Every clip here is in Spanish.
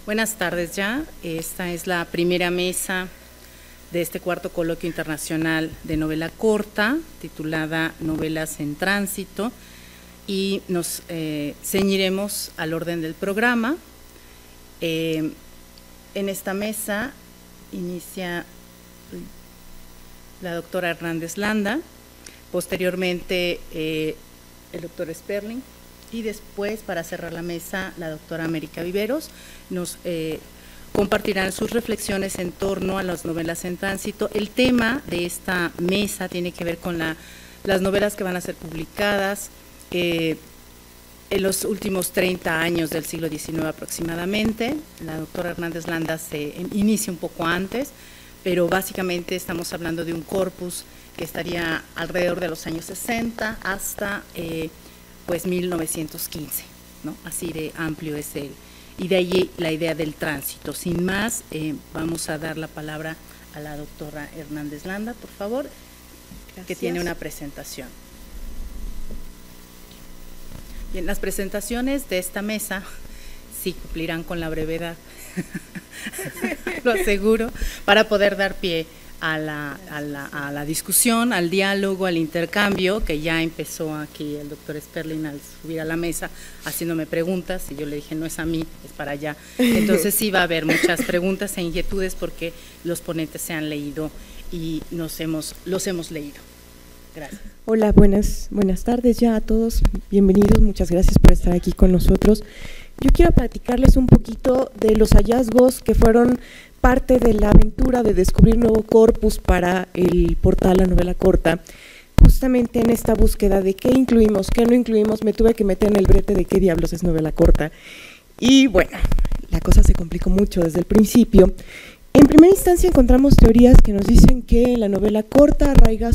Buenas tardes ya. Esta es la primera mesa de este cuarto coloquio internacional de novela corta, titulada Novelas en Tránsito, y nos ceñiremos al orden del programa. En esta mesa inicia la doctora Hernández Landa, posteriormente el doctor Sperling, y después, para cerrar la mesa, la doctora América Viveros nos compartirán sus reflexiones en torno a las novelas en tránsito. El tema de esta mesa tiene que ver con las novelas que van a ser publicadas en los últimos 30 años del siglo XIX aproximadamente. La doctora Hernández Landa se inicia un poco antes, pero básicamente estamos hablando de un corpus que estaría alrededor de los años 60 hasta pues 1915, ¿no? Así de amplio es él. Y de ahí la idea del tránsito. Sin más, vamos a dar la palabra a la doctora Hernández Landa, por favor. Gracias. Que tiene una presentación. Bien, las presentaciones de esta mesa sí cumplirán con la brevedad, lo aseguro, para poder dar pie a la discusión, al diálogo, al intercambio, que ya empezó aquí el doctor Sperling al subir a la mesa haciéndome preguntas, y yo le dije, no es a mí, es para allá. Entonces sí va a haber muchas preguntas e inquietudes porque los ponentes se han leído y los hemos leído. Gracias. Hola, buenas tardes ya a todos, bienvenidos, muchas gracias por estar aquí con nosotros. Yo quiero platicarles un poquito de los hallazgos que fueron parte de la aventura de descubrir nuevo corpus para el portal La Novela Corta. Justamente en esta búsqueda de qué incluimos, qué no incluimos, me tuve que meter en el brete de qué diablos es novela corta. Y bueno, la cosa se complicó mucho desde el principio. En primera instancia encontramos teorías que nos dicen que la novela corta arraiga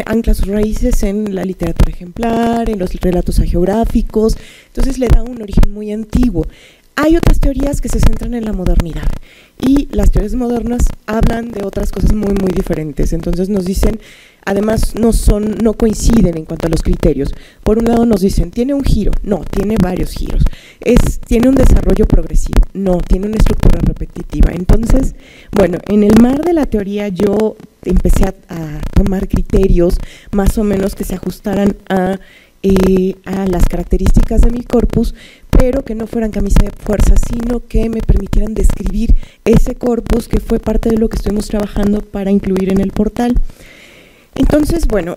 ancla sus raíces en la literatura ejemplar, en los relatos hagiográficos, entonces le da un origen muy antiguo. Hay otras teorías que se centran en la modernidad y las teorías modernas hablan de otras cosas muy diferentes, entonces nos dicen, además no coinciden en cuanto a los criterios. Por un lado nos dicen, ¿tiene un giro? No, tiene varios giros. ¿Tiene un desarrollo progresivo? No, tiene una estructura repetitiva. Entonces, bueno, en el mar de la teoría yo empecé a tomar criterios más o menos que se ajustaran a las características de mi corpus, pero que no fueran camisa de fuerza, sino que me permitieran describir ese corpus que fue parte de lo que estuvimos trabajando para incluir en el portal. Entonces, bueno,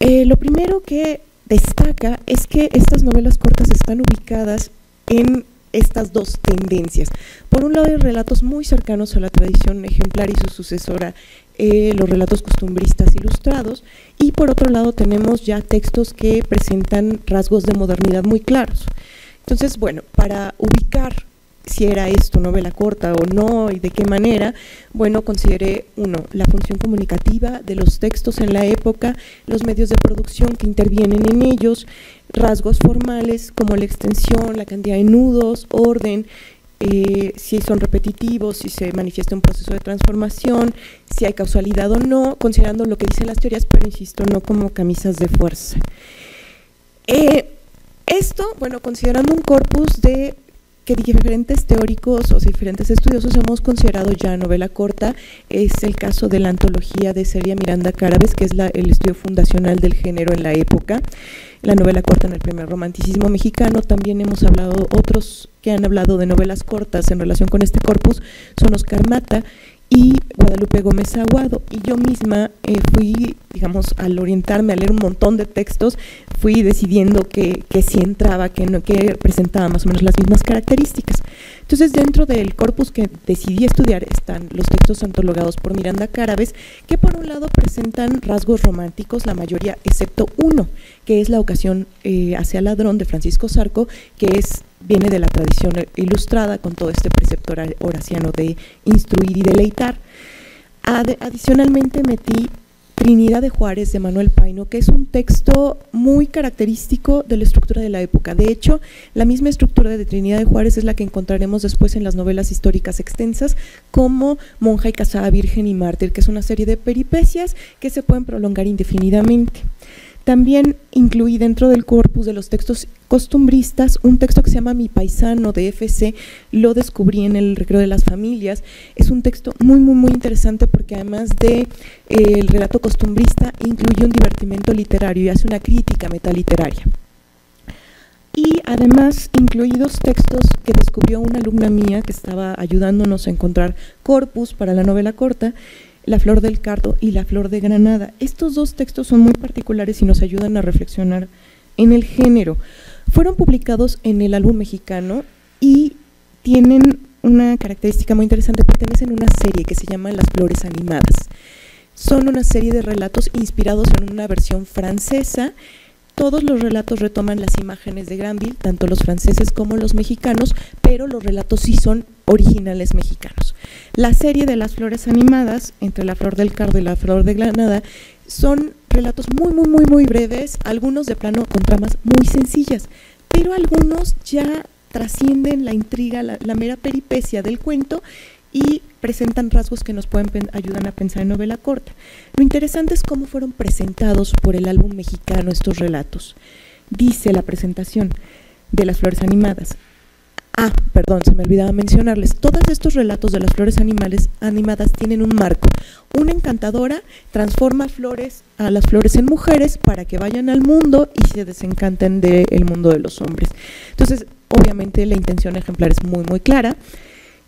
lo primero que destaca es que estas novelas cortas están ubicadas en estas dos tendencias. Por un lado hay relatos muy cercanos a la tradición ejemplar y su sucesora, los relatos costumbristas ilustrados, y por otro lado tenemos ya textos que presentan rasgos de modernidad muy claros. Entonces, bueno, para ubicar si era esto novela corta o no y de qué manera, bueno, consideré la función comunicativa de los textos en la época, los medios de producción que intervienen en ellos, rasgos formales como la extensión, la cantidad de nudos, orden, si son repetitivos, si se manifiesta un proceso de transformación, si hay causalidad o no, considerando lo que dicen las teorías, pero insisto, no como camisas de fuerza. Esto, bueno, considerando un corpus que diferentes teóricos o diferentes estudiosos hemos considerado ya novela corta, es el caso de la antología de Celia Miranda Cárabes, que es el estudio fundacional del género en la época, la novela corta en el primer romanticismo mexicano. También hemos hablado, otros que han hablado de novelas cortas en relación con este corpus son Oscar Mata y Guadalupe Gómez Aguado, y yo misma fui, digamos, al orientarme a leer un montón de textos, fui decidiendo que sí entraba, que no, que presentaba más o menos las mismas características. Entonces, dentro del corpus que decidí estudiar están los textos antologados por Miranda Cárabes, que por un lado presentan rasgos románticos, la mayoría excepto uno, que es La ocasión hacia ladrón de Francisco Zarco, que viene de la tradición ilustrada con todo este precepto horaciano de instruir y deleitar. Adicionalmente metí Trinidad de Juárez de Manuel Paino, que es un texto muy característico de la estructura de la época. De hecho, la misma estructura de Trinidad de Juárez es la que encontraremos después en las novelas históricas extensas, como Monja y Casada, Virgen y Mártir, que es una serie de peripecias que se pueden prolongar indefinidamente. También incluí dentro del corpus de los textos costumbristas un texto que se llama Mi Paisano, de FC, lo descubrí en el Recreo de las Familias. Es un texto muy interesante porque además de el relato costumbrista incluye un divertimento literario y hace una crítica metaliteraria. Y además incluí dos textos que descubrió una alumna mía que estaba ayudándonos a encontrar corpus para la novela corta, La Flor del Cardo y La Flor de Granada. Estos dos textos son muy particulares y nos ayudan a reflexionar en el género. Fueron publicados en el Álbum Mexicano y tienen una característica muy interesante, pertenecen a una serie que se llama Las Flores Animadas. Son una serie de relatos inspirados en una versión francesa. Todos los relatos retoman las imágenes de Granville, tanto los franceses como los mexicanos, pero los relatos sí son originales mexicanos. La serie de Las Flores Animadas, entre La Flor del Cardo y La Flor de Granada, son relatos muy breves, algunos de plano con tramas muy sencillas, pero algunos ya trascienden la intriga, la mera peripecia del cuento y presentan rasgos que nos ayudan a pensar en novela corta. Lo interesante es cómo fueron presentados por el Álbum Mexicano estos relatos. Dice la presentación de Las Flores Animadas. Perdón, se me olvidaba mencionarles, todos estos relatos de las flores animadas tienen un marco. Una encantadora transforma a las flores en mujeres para que vayan al mundo y se desencanten del mundo de los hombres. Entonces, obviamente la intención ejemplar es muy clara.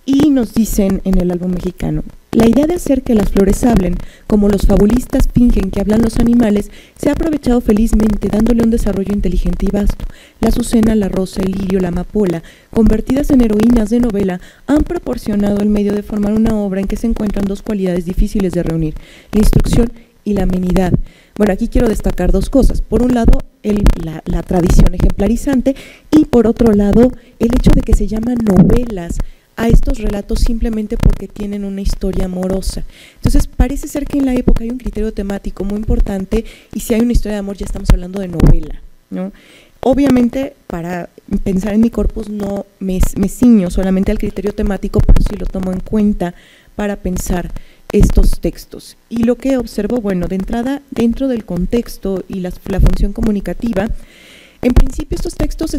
Y nos dicen en el Álbum Mexicano, la idea de hacer que las flores hablen, como los fabulistas fingen que hablan los animales, se ha aprovechado felizmente dándole un desarrollo inteligente y vasto. La azucena, la rosa, el lirio, la amapola, convertidas en heroínas de novela, han proporcionado el medio de formar una obra en que se encuentran dos cualidades difíciles de reunir, la instrucción y la amenidad. Bueno, aquí quiero destacar dos cosas. Por un lado, la tradición ejemplarizante y por otro lado, el hecho de que se llaman novelas a estos relatos simplemente porque tienen una historia amorosa. Entonces, parece ser que en la época hay un criterio temático muy importante y si hay una historia de amor ya estamos hablando de novela, ¿no? Obviamente, para pensar en mi corpus no me ciño solamente al criterio temático, pero sí lo tomo en cuenta para pensar estos textos. Y lo que observo, bueno, de entrada, dentro del contexto y la función comunicativa, en principio estos textos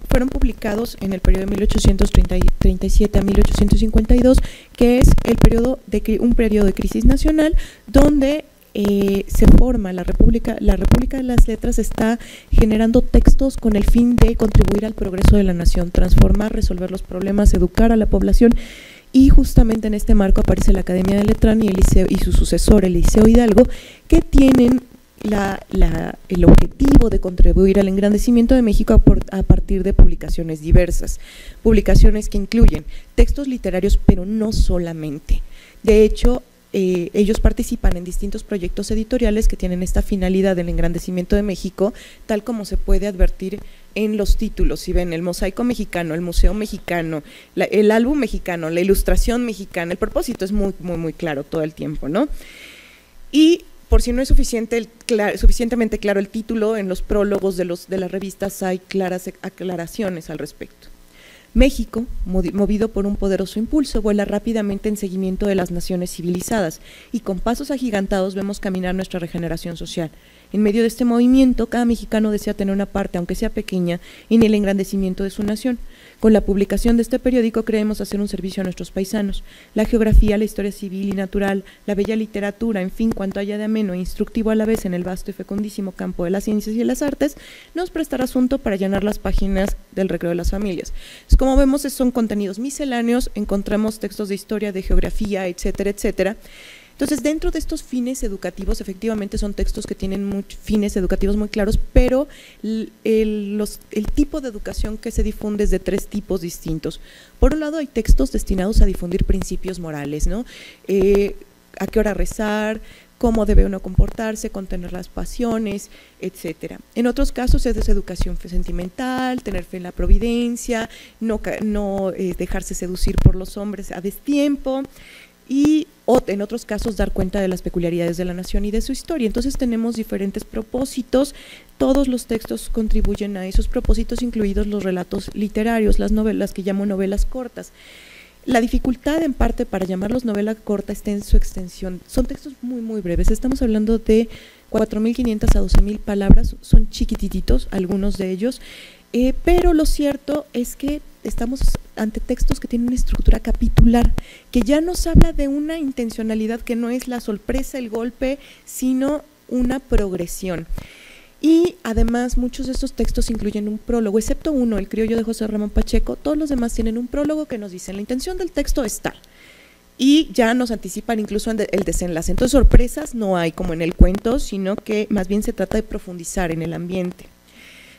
fueron publicados en el periodo de 1837 a 1852, que es un periodo de crisis nacional donde se forma la República de las Letras, está generando textos con el fin de contribuir al progreso de la nación, transformar, resolver los problemas, educar a la población. Y justamente en este marco aparece la Academia de Letrán y su sucesor, el Liceo Hidalgo, que tienen el objetivo de contribuir al engrandecimiento de México a partir de publicaciones diversas, publicaciones que incluyen textos literarios, pero no solamente. De hecho, ellos participan en distintos proyectos editoriales que tienen esta finalidad del engrandecimiento de México, tal como se puede advertir en los títulos. Si ven el Mosaico Mexicano, el Museo Mexicano, el Álbum Mexicano, la Ilustración Mexicana, el propósito es muy claro todo el tiempo, ¿no? Y por si no es suficientemente claro el título, en los prólogos de las revistas hay claras aclaraciones al respecto. México, movido por un poderoso impulso, vuela rápidamente en seguimiento de las naciones civilizadas y con pasos agigantados vemos caminar nuestra regeneración social. En medio de este movimiento, cada mexicano desea tener una parte, aunque sea pequeña, en el engrandecimiento de su nación. Con la publicación de este periódico creemos hacer un servicio a nuestros paisanos. La geografía, la historia civil y natural, la bella literatura, en fin, cuanto haya de ameno e instructivo a la vez en el vasto y fecundísimo campo de las ciencias y las artes, nos prestará asunto para llenar las páginas del Recreo de las Familias. Pues, como vemos, son contenidos misceláneos, encontramos textos de historia, de geografía, etcétera, etcétera. Entonces, dentro de estos fines educativos, efectivamente son textos que tienen fines educativos muy claros, pero el tipo de educación que se difunde es de tres tipos distintos. Por un lado, hay textos destinados a difundir principios morales, ¿no? A qué hora rezar, cómo debe uno comportarse, contener las pasiones, etcétera. En otros casos es educación sentimental, tener fe en la providencia, no dejarse seducir por los hombres a destiempo, y en otros casos dar cuenta de las peculiaridades de la nación y de su historia. Entonces tenemos diferentes propósitos, todos los textos contribuyen a esos propósitos, incluidos los relatos literarios, las novelas que llamo novelas cortas. La dificultad en parte para llamarlos novela corta está en su extensión, son textos muy breves, estamos hablando de 4.500 a 12.000 palabras, son chiquititos algunos de ellos, pero lo cierto es que estamos ante textos que tienen una estructura capitular, que ya nos habla de una intencionalidad que no es la sorpresa, el golpe, sino una progresión. Y además muchos de estos textos incluyen un prólogo, excepto uno, El criollo de José Ramón Pacheco. Todos los demás tienen un prólogo que nos dicen la intención del texto es tal, y ya nos anticipan incluso el desenlace. Entonces sorpresas no hay como en el cuento, sino que más bien se trata de profundizar en el ambiente.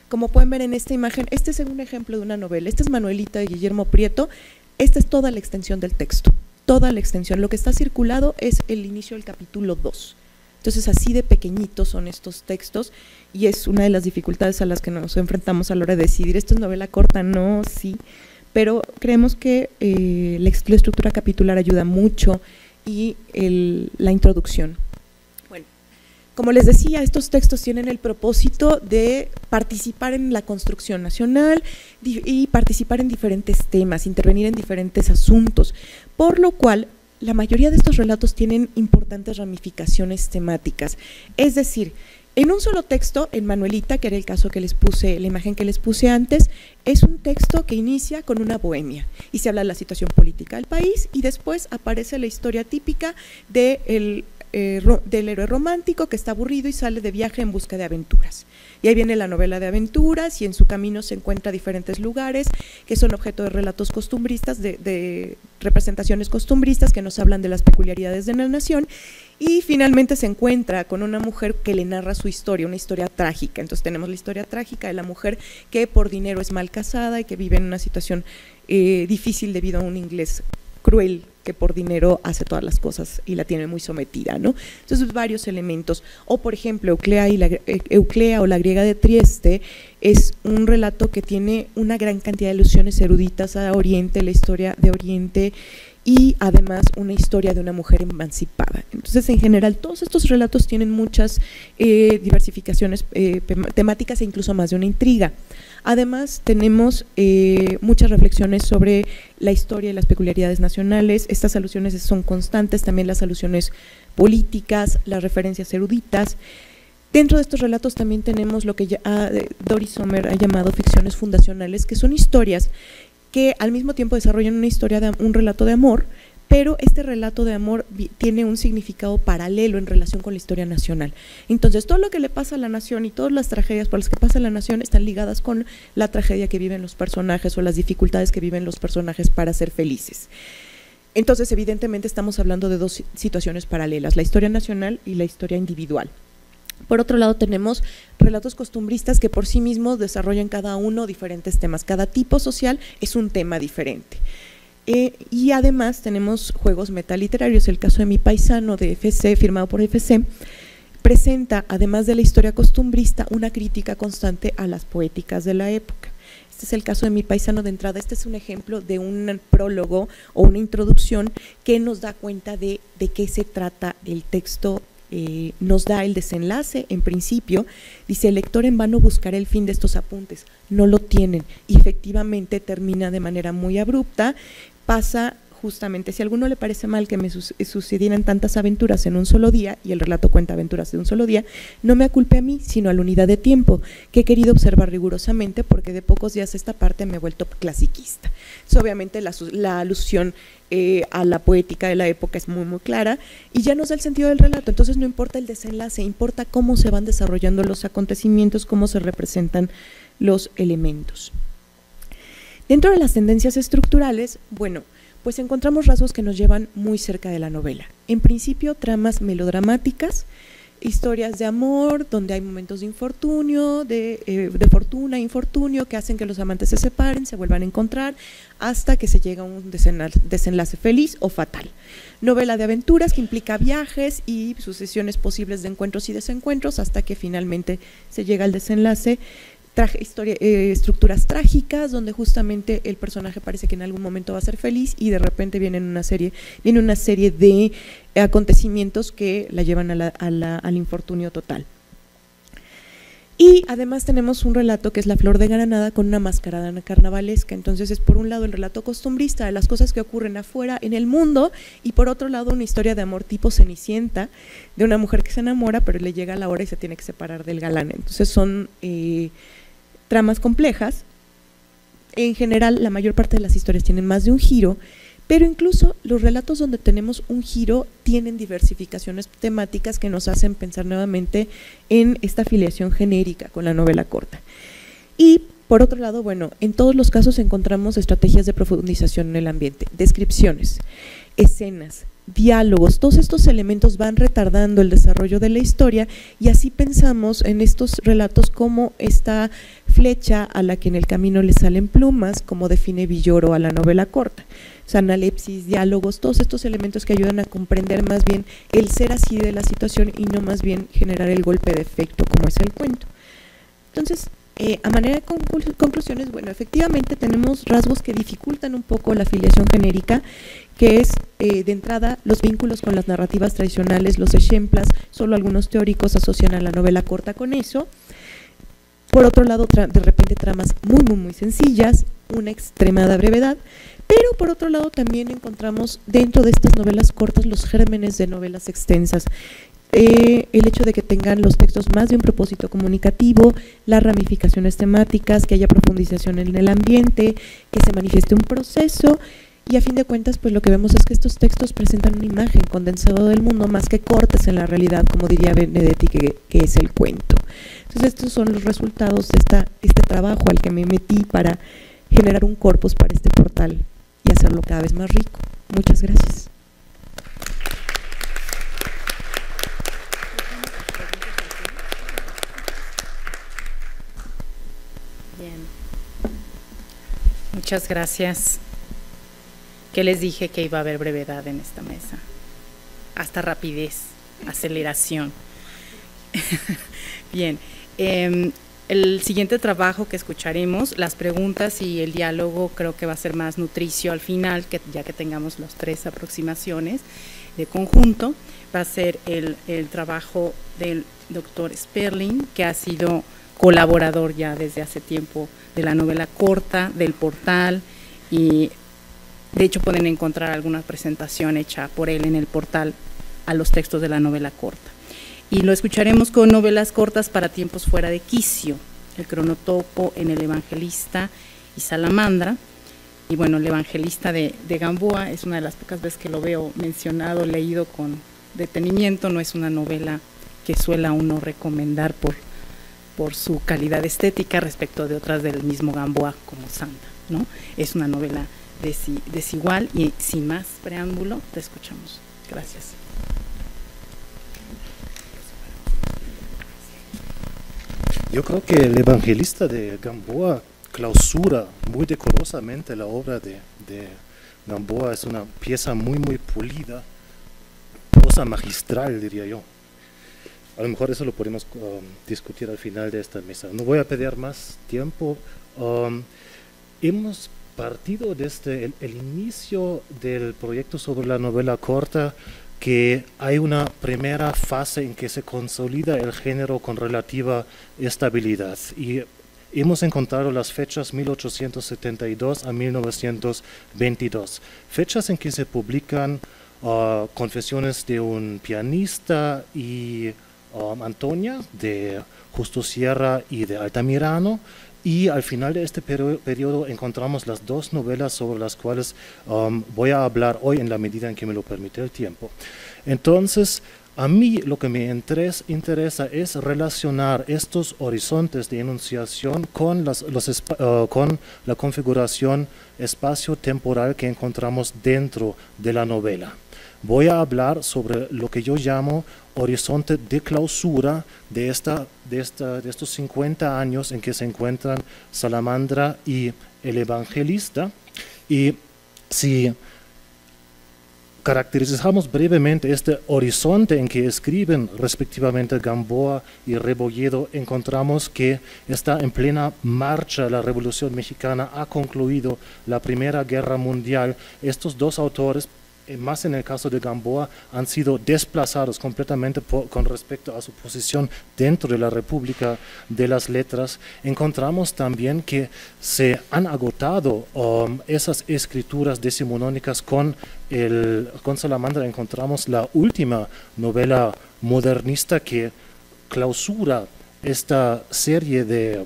Como pueden ver en esta imagen, este es un ejemplo de una novela. Esta es Manuelita de Guillermo Prieto. Esta es toda la extensión del texto, toda la extensión. Lo que está circulado es el inicio del capítulo 2. Entonces así de pequeñitos son estos textos, y es una de las dificultades a las que nos enfrentamos a la hora de decidir, ¿esto es novela corta? No, sí, pero creemos que la estructura capitular ayuda mucho, y la introducción. Bueno, como les decía, estos textos tienen el propósito de participar en la construcción nacional y participar en diferentes temas, intervenir en diferentes asuntos, por lo cual la mayoría de estos relatos tienen importantes ramificaciones temáticas. Es decir, en un solo texto, en Manuelita, que era el caso que les puse, la imagen que les puse antes, es un texto que inicia con una bohemia y se habla de la situación política del país, y después aparece la historia típica del héroe romántico que está aburrido y sale de viaje en busca de aventuras. Y ahí viene la novela de aventuras, y en su camino se encuentra diferentes lugares que son objeto de relatos costumbristas, de representaciones costumbristas que nos hablan de las peculiaridades de la nación, y finalmente se encuentra con una mujer que le narra su historia, una historia trágica. Entonces tenemos la historia trágica de la mujer que por dinero es mal casada y que vive en una situación difícil debido a un inglés cruel que por dinero hace todas las cosas y la tiene muy sometida, ¿no? Entonces varios elementos. O por ejemplo, Euclea o la griega de Trieste es un relato que tiene una gran cantidad de alusiones eruditas a Oriente, la historia de Oriente, y además una historia de una mujer emancipada. Entonces, en general, todos estos relatos tienen muchas diversificaciones temáticas e incluso más de una intriga. Además, tenemos muchas reflexiones sobre la historia y las peculiaridades nacionales. Estas alusiones son constantes, también las alusiones políticas, las referencias eruditas. Dentro de estos relatos también tenemos lo que Doris Sommer ha llamado ficciones fundacionales, que son historias que al mismo tiempo desarrollan un relato de amor, pero este relato de amor tiene un significado paralelo en relación con la historia nacional. Entonces, todo lo que le pasa a la nación y todas las tragedias por las que pasa la nación están ligadas con la tragedia que viven los personajes o las dificultades que viven los personajes para ser felices. Entonces, evidentemente estamos hablando de dos situaciones paralelas, la historia nacional y la historia individual. Por otro lado, tenemos relatos costumbristas que por sí mismos desarrollan cada uno diferentes temas. Cada tipo social es un tema diferente. Y además tenemos juegos metaliterarios. El caso de Mi paisano de FC, firmado por FC, presenta, además de la historia costumbrista, una crítica constante a las poéticas de la época. Este es el caso de Mi paisano. De entrada, este es un ejemplo de un prólogo o una introducción que nos da cuenta de qué se trata el texto. Nos da el desenlace. En principio, dice: el lector en vano buscará el fin de estos apuntes, no lo tienen, y efectivamente termina de manera muy abrupta. Pasa justamente, si a alguno le parece mal que me sucedieran tantas aventuras en un solo día, y el relato cuenta aventuras de un solo día, no me aculpe a mí, sino a la unidad de tiempo, que he querido observar rigurosamente, porque de pocos días esta parte me he vuelto clasiquista. Entonces, obviamente la alusión a la poética de la época es muy muy clara, y ya nos da el sentido del relato. Entonces no importa el desenlace, importa cómo se van desarrollando los acontecimientos, cómo se representan los elementos. Dentro de las tendencias estructurales, bueno, pues encontramos rasgos que nos llevan muy cerca de la novela. En principio, tramas melodramáticas, historias de amor, donde hay momentos de infortunio, de fortuna, infortunio, que hacen que los amantes se separen, se vuelvan a encontrar, hasta que se llega a un desenlace feliz o fatal. Novela de aventuras que implica viajes y sucesiones posibles de encuentros y desencuentros, hasta que finalmente se llega al desenlace. Estructuras trágicas, donde justamente el personaje parece que en algún momento va a ser feliz, y de repente viene una serie de acontecimientos que la llevan al infortunio total. Y además tenemos un relato que es La Flor de Granada con una mascarada carnavalesca. Entonces es por un lado el relato costumbrista de las cosas que ocurren afuera en el mundo y por otro lado una historia de amor tipo Cenicienta, de una mujer que se enamora pero le llega la hora y se tiene que separar del galán. Entonces son tramas complejas. En general la mayor parte de las historias tienen más de un giro, pero incluso los relatos donde tenemos un giro tienen diversificaciones temáticas que nos hacen pensar nuevamente en esta afiliación genérica con la novela corta. Y por otro lado, bueno, en todos los casos encontramos estrategias de profundización en el ambiente, descripciones, escenas, diálogos. Todos estos elementos van retardando el desarrollo de la historia y así pensamos en estos relatos como esta flecha a la que en el camino le salen plumas, como define Villoro a la novela corta. Analepsis, diálogos, todos estos elementos que ayudan a comprender más bien el ser así de la situación y no más bien generar el golpe de efecto como es el cuento. Entonces, a manera de conclusiones, bueno, efectivamente tenemos rasgos que dificultan un poco la afiliación genérica, que es de entrada los vínculos con las narrativas tradicionales, los ejemplos, solo algunos teóricos asocian a la novela corta con eso. Por otro lado, de repente tramas muy sencillas, una extremada brevedad, pero por otro lado también encontramos dentro de estas novelas cortas los gérmenes de novelas extensas. El hecho de que tengan los textos más de un propósito comunicativo, las ramificaciones temáticas, que haya profundización en el ambiente, que se manifieste un proceso y a fin de cuentas pues lo que vemos es que estos textos presentan una imagen condensada del mundo más que cortes en la realidad, como diría Benedetti, que es el cuento. Entonces estos son los resultados de este trabajo al que me metí para generar un corpus para este portal y hacerlo cada vez más rico. Muchas gracias. Bien. Muchas gracias. ¿Qué les dije? Que iba a haber brevedad en esta mesa? Hasta rapidez, aceleración. Bien. El siguiente trabajo que escucharemos, las preguntas y el diálogo, creo que va a ser más nutricio al final, ya que tengamos las 3 aproximaciones de conjunto, va a ser el trabajo del doctor Sperling, que ha sido colaborador ya desde hace tiempo de la novela corta, del portal, y de hecho pueden encontrar alguna presentación hecha por él en el portal a los textos de la novela corta. Y lo escucharemos con novelas cortas para tiempos fuera de quicio, El cronotopo en El Evangelista y Salamandra. Y bueno, El Evangelista de Gamboa es una de las pocas veces que lo veo mencionado, leído con detenimiento. No es una novela que suela uno recomendar por su calidad estética respecto de otras del mismo Gamboa como Santa, ¿no? Es una novela desigual y sin más preámbulo, te escuchamos. Gracias. Yo creo que El Evangelista de Gamboa clausura muy decorosamente la obra de Gamboa. Es una pieza muy pulida, prosa magistral, diría yo. A lo mejor eso lo podemos discutir al final de esta mesa. No voy a pedir más tiempo. Hemos partido desde el inicio del proyecto sobre la novela corta, que hay una primera fase en que se consolida el género con relativa estabilidad. Y hemos encontrado las fechas 1872 a 1922, fechas en que se publican Confesiones de un pianista y Antonia, de Justo Sierra y de Altamirano. Y al final de este periodo encontramos las 2 novelas sobre las cuales voy a hablar hoy en la medida en que me lo permite el tiempo. Entonces, a mí lo que me interesa es relacionar estos horizontes de enunciación con la configuración espacio-temporal que encontramos dentro de la novela. Voy a hablar sobre lo que yo llamo horizonte de clausura de estos 50 años en que se encuentran Salamandra y El Evangelista. Y si caracterizamos brevemente este horizonte en que escriben respectivamente Gamboa y Rebolledo, encontramos que está en plena marcha la Revolución Mexicana, ha concluido la Primera Guerra Mundial. Estos 2 autores más en el caso de Gamboa, han sido desplazados completamente con respecto a su posición dentro de la República de las Letras. Encontramos también que se han agotado esas escrituras decimonónicas con Salamandra. Encontramos la última novela modernista que clausura esta serie de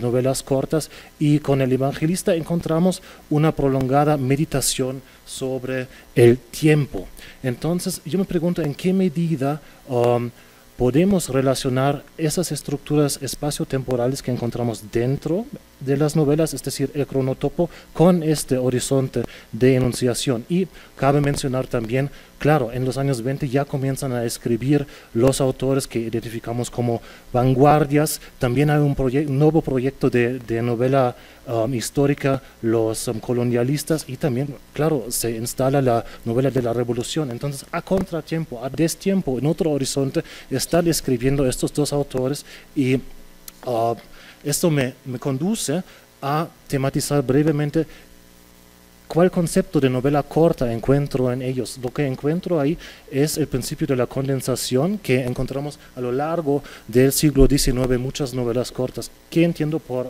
novelas cortas, y con el Evangelista encontramos una prolongada meditación sobre el tiempo. Entonces yo me pregunto en qué medida podemos relacionar esas estructuras espaciotemporales que encontramos dentro de las novelas, es decir, el cronotopo, con este horizonte de enunciación. Y cabe mencionar también, claro, en los años 20 ya comienzan a escribir los autores que identificamos como vanguardias. También hay un nuevo proyecto de novela histórica, los colonialistas, y también, claro, se instala la novela de la Revolución. Entonces, a contratiempo, a destiempo, en otro horizonte, están escribiendo estos dos autores, y esto me conduce a tematizar brevemente cuál concepto de novela corta encuentro en ellos. Lo que encuentro ahí es el principio de la condensación que encontramos a lo largo del siglo XIX, muchas novelas cortas. ¿Qué entiendo por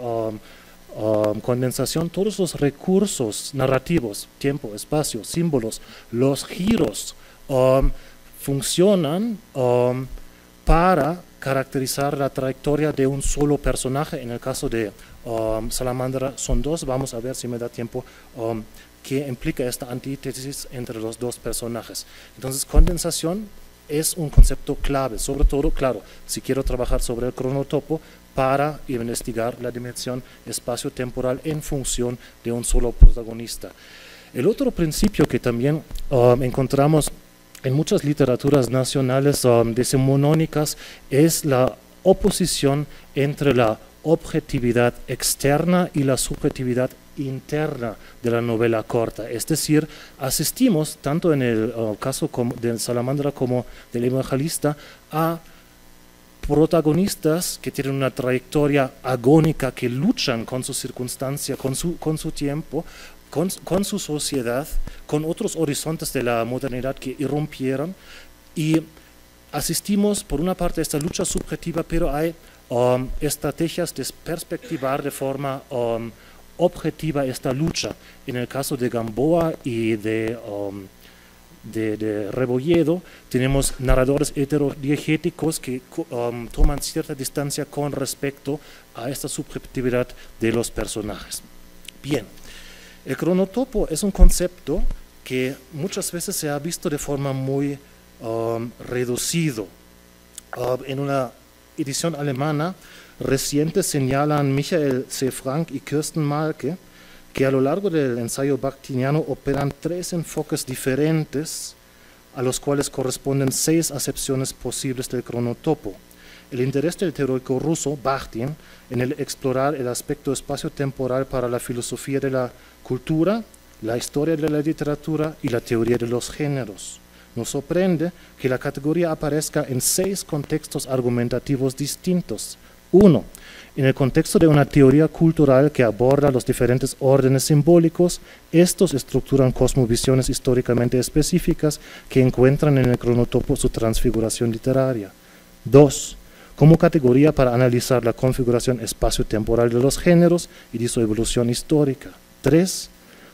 condensación? Todos los recursos narrativos, tiempo, espacio, símbolos, los giros, funcionan para caracterizar la trayectoria de un solo personaje. En el caso de Salamandra son dos. Vamos a ver, si me da tiempo, qué implica esta antítesis entre los dos personajes. Entonces, condensación es un concepto clave, sobre todo, claro, si quiero trabajar sobre el cronotopo para investigar la dimensión espacio-temporal en función de un solo protagonista. El otro principio que también encontramos en muchas literaturas nacionales decimonónicas es la oposición entre la objetividad externa y la subjetividad interna de la novela corta. Es decir, asistimos, tanto en el caso de Salamandra como del Evangelista, a protagonistas que tienen una trayectoria agónica, que luchan con su circunstancia, con su tiempo, con su sociedad, con otros horizontes de la modernidad que irrumpieron, y asistimos por una parte a esta lucha subjetiva, pero hay estrategias de perspectivar de forma objetiva esta lucha. En el caso de Gamboa y de Rebolledo tenemos narradores heterodiegéticos que toman cierta distancia con respecto a esta subjetividad de los personajes. Bien. El cronotopo es un concepto que muchas veces se ha visto de forma muy reducido. En una edición alemana reciente señalan Michael C. Frank y Kirsten Malke que a lo largo del ensayo bakhtiniano operan 3 enfoques diferentes a los cuales corresponden 6 acepciones posibles del cronotopo. El interés del teórico ruso Bakhtin en el explorar el aspecto espacio-temporal para la filosofía de la cultura, la historia de la literatura y la teoría de los géneros. Nos sorprende que la categoría aparezca en 6 contextos argumentativos distintos. 1. En el contexto de una teoría cultural que aborda los diferentes órdenes simbólicos, estos estructuran cosmovisiones históricamente específicas que encuentran en el cronotopo su transfiguración literaria. 2. Como categoría para analizar la configuración espacio-temporal de los géneros y de su evolución histórica. 3.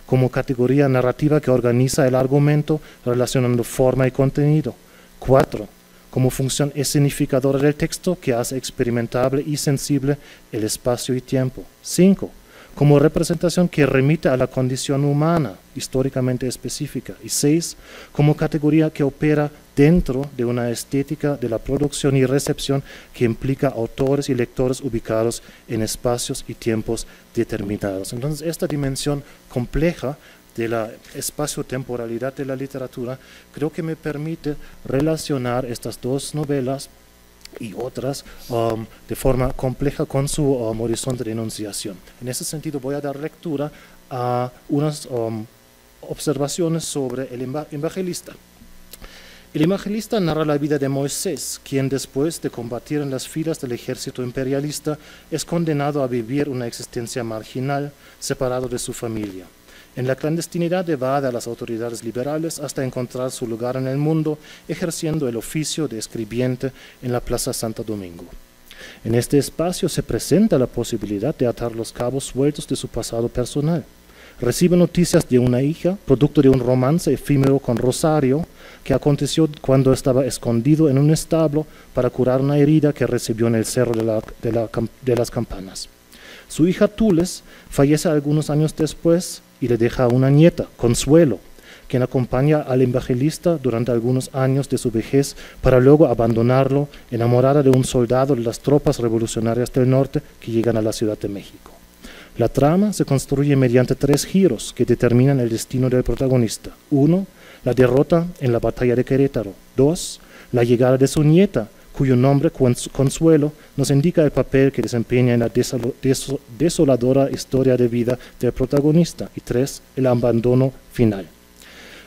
Como categoría narrativa que organiza el argumento relacionando forma y contenido. 4. Como función escenificadora del texto que hace experimentable y sensible el espacio y tiempo. 5. Como representación que remite a la condición humana históricamente específica. Y 6. Como categoría que opera dentro de una estética de la producción y recepción que implica autores y lectores ubicados en espacios y tiempos determinados. Entonces, esta dimensión compleja de la espacio-temporalidad de la literatura creo que me permite relacionar estas dos novelas y otras de forma compleja con su horizonte de enunciación. En ese sentido voy a dar lectura a unas observaciones sobre el evangelista. El evangelista narra la vida de Moisés, quien después de combatir en las filas del ejército imperialista es condenado a vivir una existencia marginal, separado de su familia. En la clandestinidad evade a las autoridades liberales hasta encontrar su lugar en el mundo, ejerciendo el oficio de escribiente en la Plaza Santo Domingo. En este espacio se presenta la posibilidad de atar los cabos sueltos de su pasado personal. Recibe noticias de una hija, producto de un romance efímero con Rosario, que aconteció cuando estaba escondido en un establo para curar una herida que recibió en el Cerro de las Campanas. Su hija Tules fallece algunos años después y le deja a una nieta, Consuelo, quien acompaña al evangelista durante algunos años de su vejez para luego abandonarlo, enamorada de un soldado de las tropas revolucionarias del norte que llegan a la Ciudad de México. La trama se construye mediante 3 giros que determinan el destino del protagonista. 1. La derrota en la batalla de Querétaro. 2. La llegada de su nieta, cuyo nombre, Consuelo, nos indica el papel que desempeña en la desoladora historia de vida del protagonista. Y 3. El abandono final.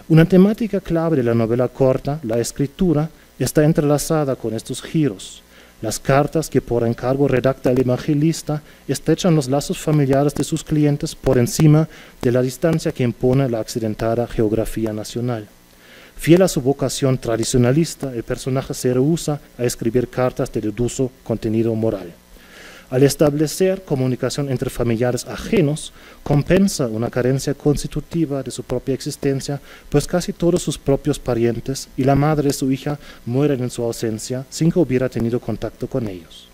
Una temática clave de la novela corta, la escritura, está entrelazada con estos giros. Las cartas que por encargo redacta el evangelista estrechan los lazos familiares de sus clientes por encima de la distancia que impone la accidentada geografía nacional. Fiel a su vocación tradicionalista, el personaje se rehúsa a escribir cartas de dudoso contenido moral. Al establecer comunicación entre familiares ajenos, compensa una carencia constitutiva de su propia existencia, pues casi todos sus propios parientes y la madre de su hija mueren en su ausencia sin que hubiera tenido contacto con ellos.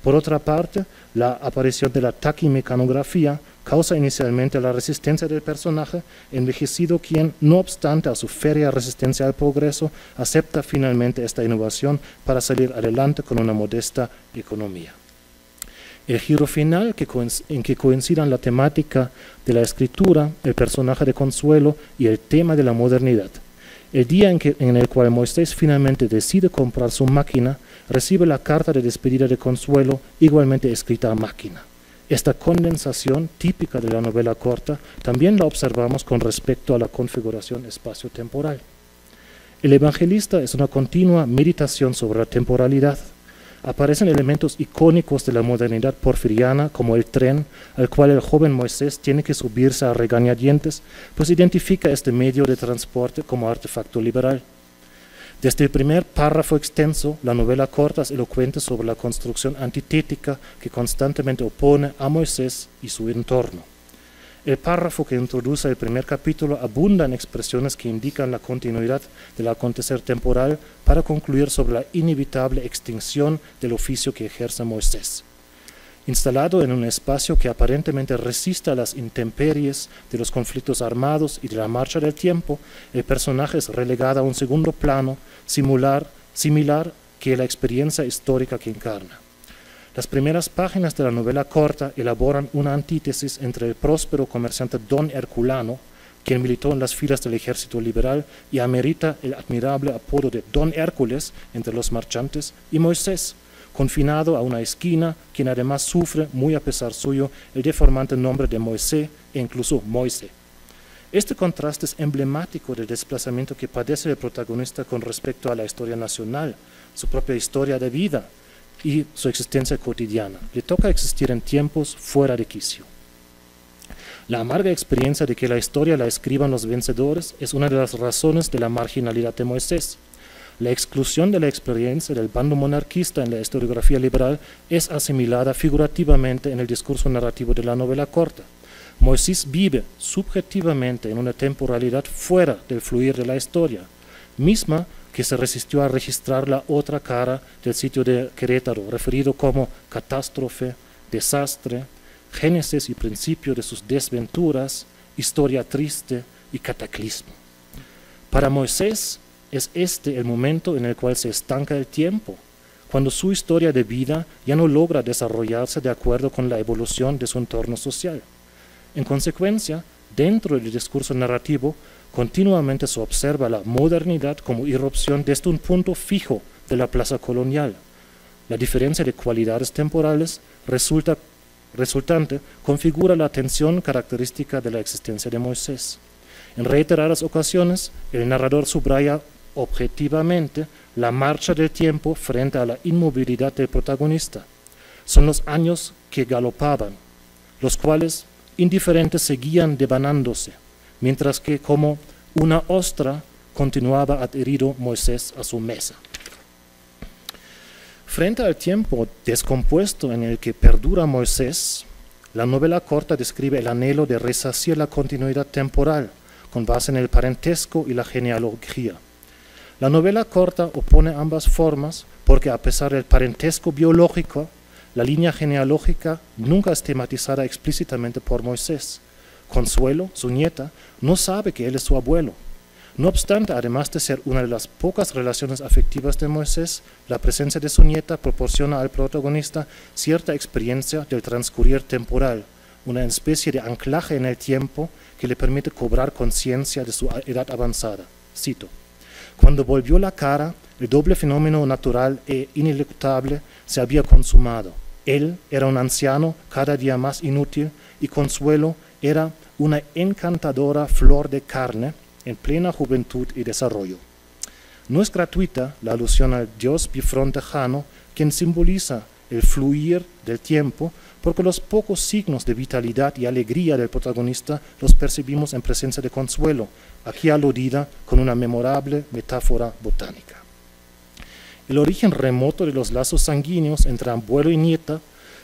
Por otra parte, la aparición de la taquimecanografía causa inicialmente la resistencia del personaje, envejecido quien, no obstante a su férrea resistencia al progreso, acepta finalmente esta innovación para salir adelante con una modesta economía. El giro final, en que coincidan la temática de la escritura, el personaje de Consuelo y el tema de la modernidad. El día en el cual Moisés finalmente decide comprar su máquina, recibe la carta de despedida de Consuelo, igualmente escrita a máquina. Esta condensación, típica de la novela corta, también la observamos con respecto a la configuración espacio-temporal. El evangelista es una continua meditación sobre la temporalidad. Aparecen elementos icónicos de la modernidad porfiriana, como el tren, al cual el joven Moisés tiene que subirse a regañadientes, pues identifica este medio de transporte como artefacto liberal. Desde el primer párrafo extenso, la novela corta es elocuente sobre la construcción antitética que constantemente opone a Moisés y su entorno. El párrafo que introduce el primer capítulo abunda en expresiones que indican la continuidad del acontecer temporal para concluir sobre la inevitable extinción del oficio que ejerce Moisés. Instalado en un espacio que aparentemente resiste a las intemperies de los conflictos armados y de la marcha del tiempo, el personaje es relegado a un segundo plano similar que la experiencia histórica que encarna. Las primeras páginas de la novela corta elaboran una antítesis entre el próspero comerciante Don Herculano, quien militó en las filas del ejército liberal y amerita el admirable apodo de Don Hércules entre los marchantes, y Moisés, confinado a una esquina, quien además sufre, muy a pesar suyo, el deformante nombre de Moisés e incluso Moise. Este contraste es emblemático del desplazamiento que padece el protagonista con respecto a la historia nacional, su propia historia de vida y su existencia cotidiana. Le toca existir en tiempos fuera de quicio. La amarga experiencia de que la historia la escriban los vencedores es una de las razones de la marginalidad de Moisés. La exclusión de la experiencia del bando monarquista en la historiografía liberal es asimilada figurativamente en el discurso narrativo de la novela corta. Moisés vive subjetivamente en una temporalidad fuera del fluir de la historia, misma que se resistió a registrar la otra cara del sitio de Querétaro, referido como catástrofe, desastre, génesis y principio de sus desventuras, historia triste y cataclismo. Para Moisés es este el momento en el cual se estanca el tiempo, cuando su historia de vida ya no logra desarrollarse de acuerdo con la evolución de su entorno social. En consecuencia, dentro del discurso narrativo, continuamente se observa la modernidad como irrupción desde un punto fijo de la plaza colonial. La diferencia de cualidades temporales resultante configura la tensión característica de la existencia de Moisés. En reiteradas ocasiones, el narrador subraya objetivamente la marcha del tiempo frente a la inmovilidad del protagonista. Son los años que galopaban, los cuales indiferentes seguían devanándose, mientras que como una ostra continuaba adherido Moisés a su mesa. Frente al tiempo descompuesto en el que perdura Moisés, la novela corta describe el anhelo de resarcir la continuidad temporal con base en el parentesco y la genealogía. La novela corta opone ambas formas porque a pesar del parentesco biológico, la línea genealógica nunca es tematizada explícitamente por Moisés. Consuelo, su nieta, no sabe que él es su abuelo. No obstante, además de ser una de las pocas relaciones afectivas de Moisés, la presencia de su nieta proporciona al protagonista cierta experiencia del transcurrir temporal, una especie de anclaje en el tiempo que le permite cobrar conciencia de su edad avanzada. Cito: cuando volvió la cara, el doble fenómeno natural e ineluctable se había consumado. Él era un anciano cada día más inútil y Consuelo era una encantadora flor de carne en plena juventud y desarrollo. No es gratuita la alusión al dios bifrontejano, quien simboliza el fluir del tiempo, porque los pocos signos de vitalidad y alegría del protagonista los percibimos en presencia de Consuelo, aquí aludida con una memorable metáfora botánica. El origen remoto de los lazos sanguíneos entre abuelo y nieta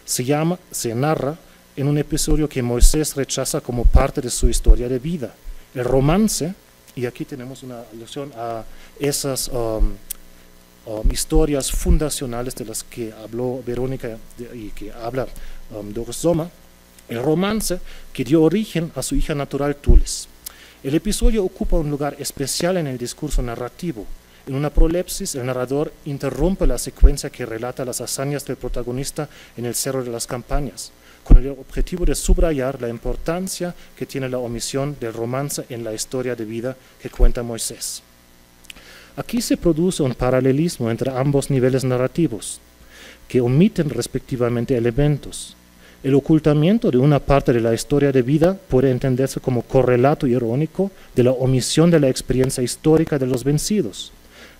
se narra en un episodio que Moisés rechaza como parte de su historia de vida. El romance, y aquí tenemos una alusión a esas historias fundacionales de las que habló Verónica y que habla Doris Sommer, el romance que dio origen a su hija natural Tulis. El episodio ocupa un lugar especial en el discurso narrativo. En una prolepsis, el narrador interrumpe la secuencia que relata las hazañas del protagonista en el Cerro de las Campañas, con el objetivo de subrayar la importancia que tiene la omisión del romance en la historia de vida que cuenta Moisés. Aquí se produce un paralelismo entre ambos niveles narrativos, que omiten respectivamente elementos. El ocultamiento de una parte de la historia de vida puede entenderse como correlato irónico de la omisión de la experiencia histórica de los vencidos.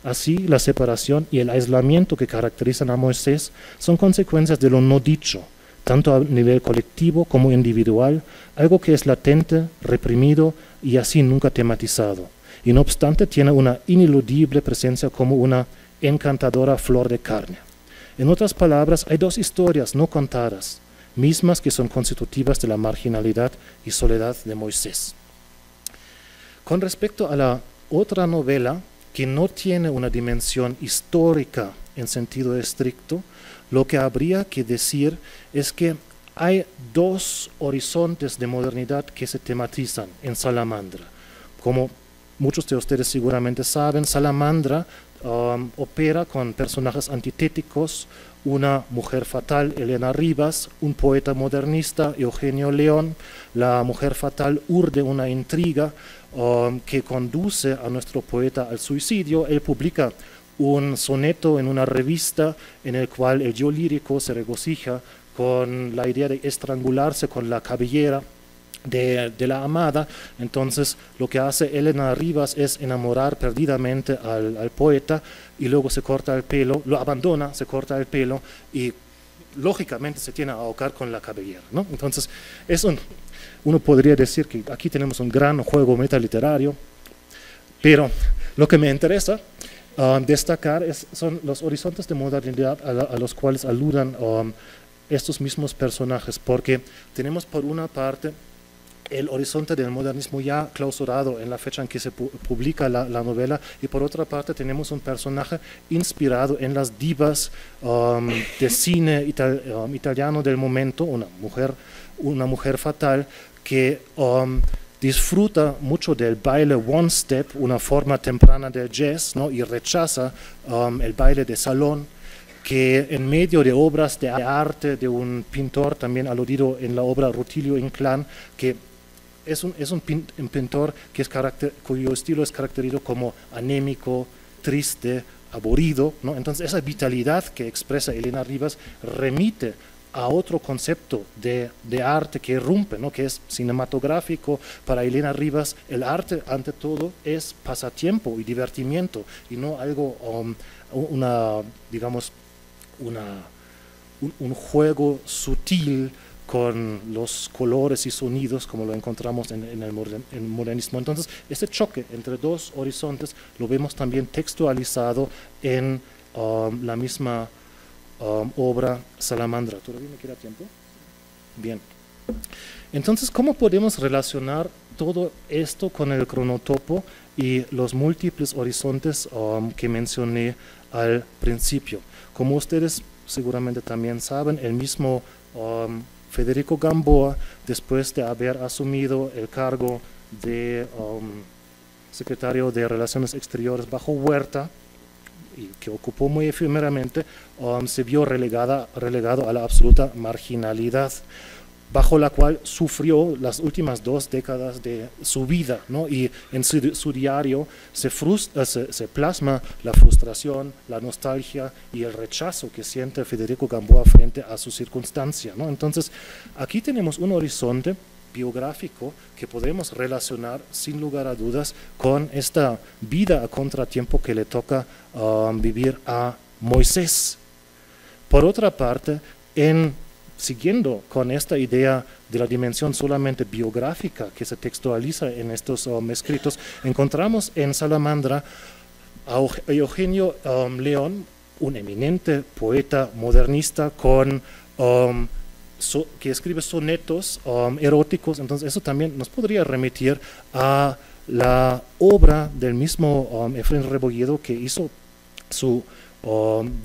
Así, la separación y el aislamiento que caracterizan a Moisés son consecuencias de lo no dicho, tanto a nivel colectivo como individual, algo que es latente, reprimido y así nunca tematizado. Y no obstante tiene una ineludible presencia como una encantadora flor de carne. En otras palabras, hay dos historias no contadas, mismas que son constitutivas de la marginalidad y soledad de Moisés. Con respecto a la otra novela, que no tiene una dimensión histórica en sentido estricto, lo que habría que decir es que hay dos horizontes de modernidad que se tematizan en Salamandra. Como muchos de ustedes seguramente saben, Salamandra opera con personajes antitéticos, una mujer fatal, Elena Rivas, un poeta modernista, Eugenio León. La mujer fatal urde una intriga que conduce a nuestro poeta al suicidio. Él publica un soneto en una revista en el cual el yo lírico se regocija con la idea de estrangularse con la cabellera de la amada. Entonces lo que hace Elena Rivas es enamorar perdidamente al poeta y luego se corta el pelo, lo abandona, se corta el pelo y lógicamente se tiene a ahogar con la cabellera, ¿no? Entonces uno podría decir que aquí tenemos un gran juego metaliterario, pero lo que me interesa destacar son los horizontes de modernidad a los cuales aludan estos mismos personajes, porque tenemos por una parte el horizonte del modernismo ya clausurado en la fecha en que se publica la novela, y por otra parte tenemos un personaje inspirado en las divas de cine italiano del momento, una mujer fatal que disfruta mucho del baile one step, una forma temprana del jazz, ¿no? Y rechaza el baile de salón, que en medio de obras de arte de un pintor, también aludido en la obra Rutilio Inclán, que es un pintor cuyo estilo es caracterizado como anémico, triste, aburrido, ¿no? Entonces esa vitalidad que expresa Elena Rivas remite a otro concepto de arte que irrumpe, ¿no? Que es cinematográfico. Para Elena Rivas el arte ante todo es pasatiempo y divertimiento y no algo, un juego sutil con los colores y sonidos como lo encontramos en el modernismo. Entonces, este choque entre dos horizontes lo vemos también textualizado en la misma obra Salamandra. ¿Todavía me queda tiempo? Bien. Entonces, ¿cómo podemos relacionar todo esto con el cronotopo y los múltiples horizontes que mencioné al principio? Como ustedes seguramente también saben, el mismo Federico Gamboa, después de haber asumido el cargo de secretario de Relaciones Exteriores bajo Huerta, y que ocupó muy efímeramente, se vio relegado a la absoluta marginalidad, bajo la cual sufrió las últimas 2 décadas de su vida, ¿no? Y en su diario se plasma la frustración, la nostalgia y el rechazo que siente Federico Gamboa frente a su circunstancia, ¿no? Entonces, aquí tenemos un horizonte biográfico que podemos relacionar sin lugar a dudas con esta vida a contratiempo que le toca vivir a Moisés. Por otra parte, siguiendo con esta idea de la dimensión solamente biográfica que se textualiza en estos escritos, encontramos en Salamandra a Eugenio León, un eminente poeta modernista que escribe sonetos eróticos. Entonces eso también nos podría remitir a la obra del mismo Efraín Rebolledo, que hizo su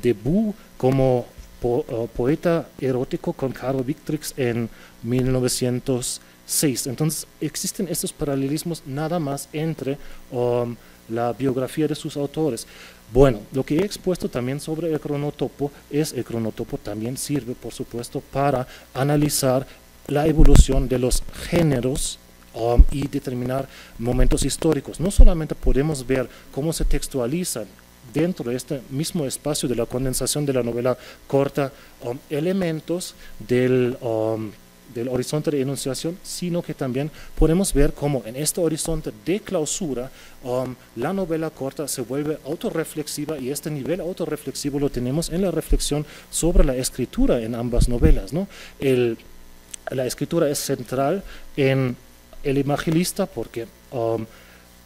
debut como poeta erótico con Carl Victrix en 1906. Entonces existen estos paralelismos nada más entre la biografía de sus autores. Bueno, lo que he expuesto también sobre el cronotopo también sirve, por supuesto, para analizar la evolución de los géneros y determinar momentos históricos. No solamente podemos ver cómo se textualizan dentro de este mismo espacio de la condensación de la novela corta elementos del horizonte de enunciación, sino que también podemos ver cómo en este horizonte de clausura la novela corta se vuelve autorreflexiva, y este nivel autorreflexivo lo tenemos en la reflexión sobre la escritura en ambas novelas, ¿no? La escritura es central en El Imaginista porque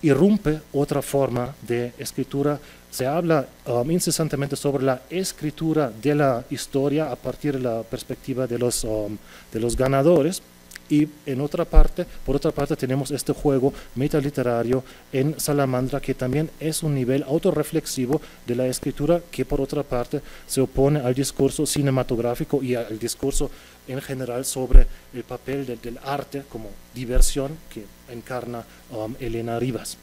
irrumpe otra forma de escritura. Se habla incesantemente sobre la escritura de la historia a partir de la perspectiva de los ganadores, y por otra parte tenemos este juego metaliterario en Salamandra, que también es un nivel autorreflexivo de la escritura, que por otra parte se opone al discurso cinematográfico y al discurso en general sobre el papel del arte como diversión que encarna Elena Rivas.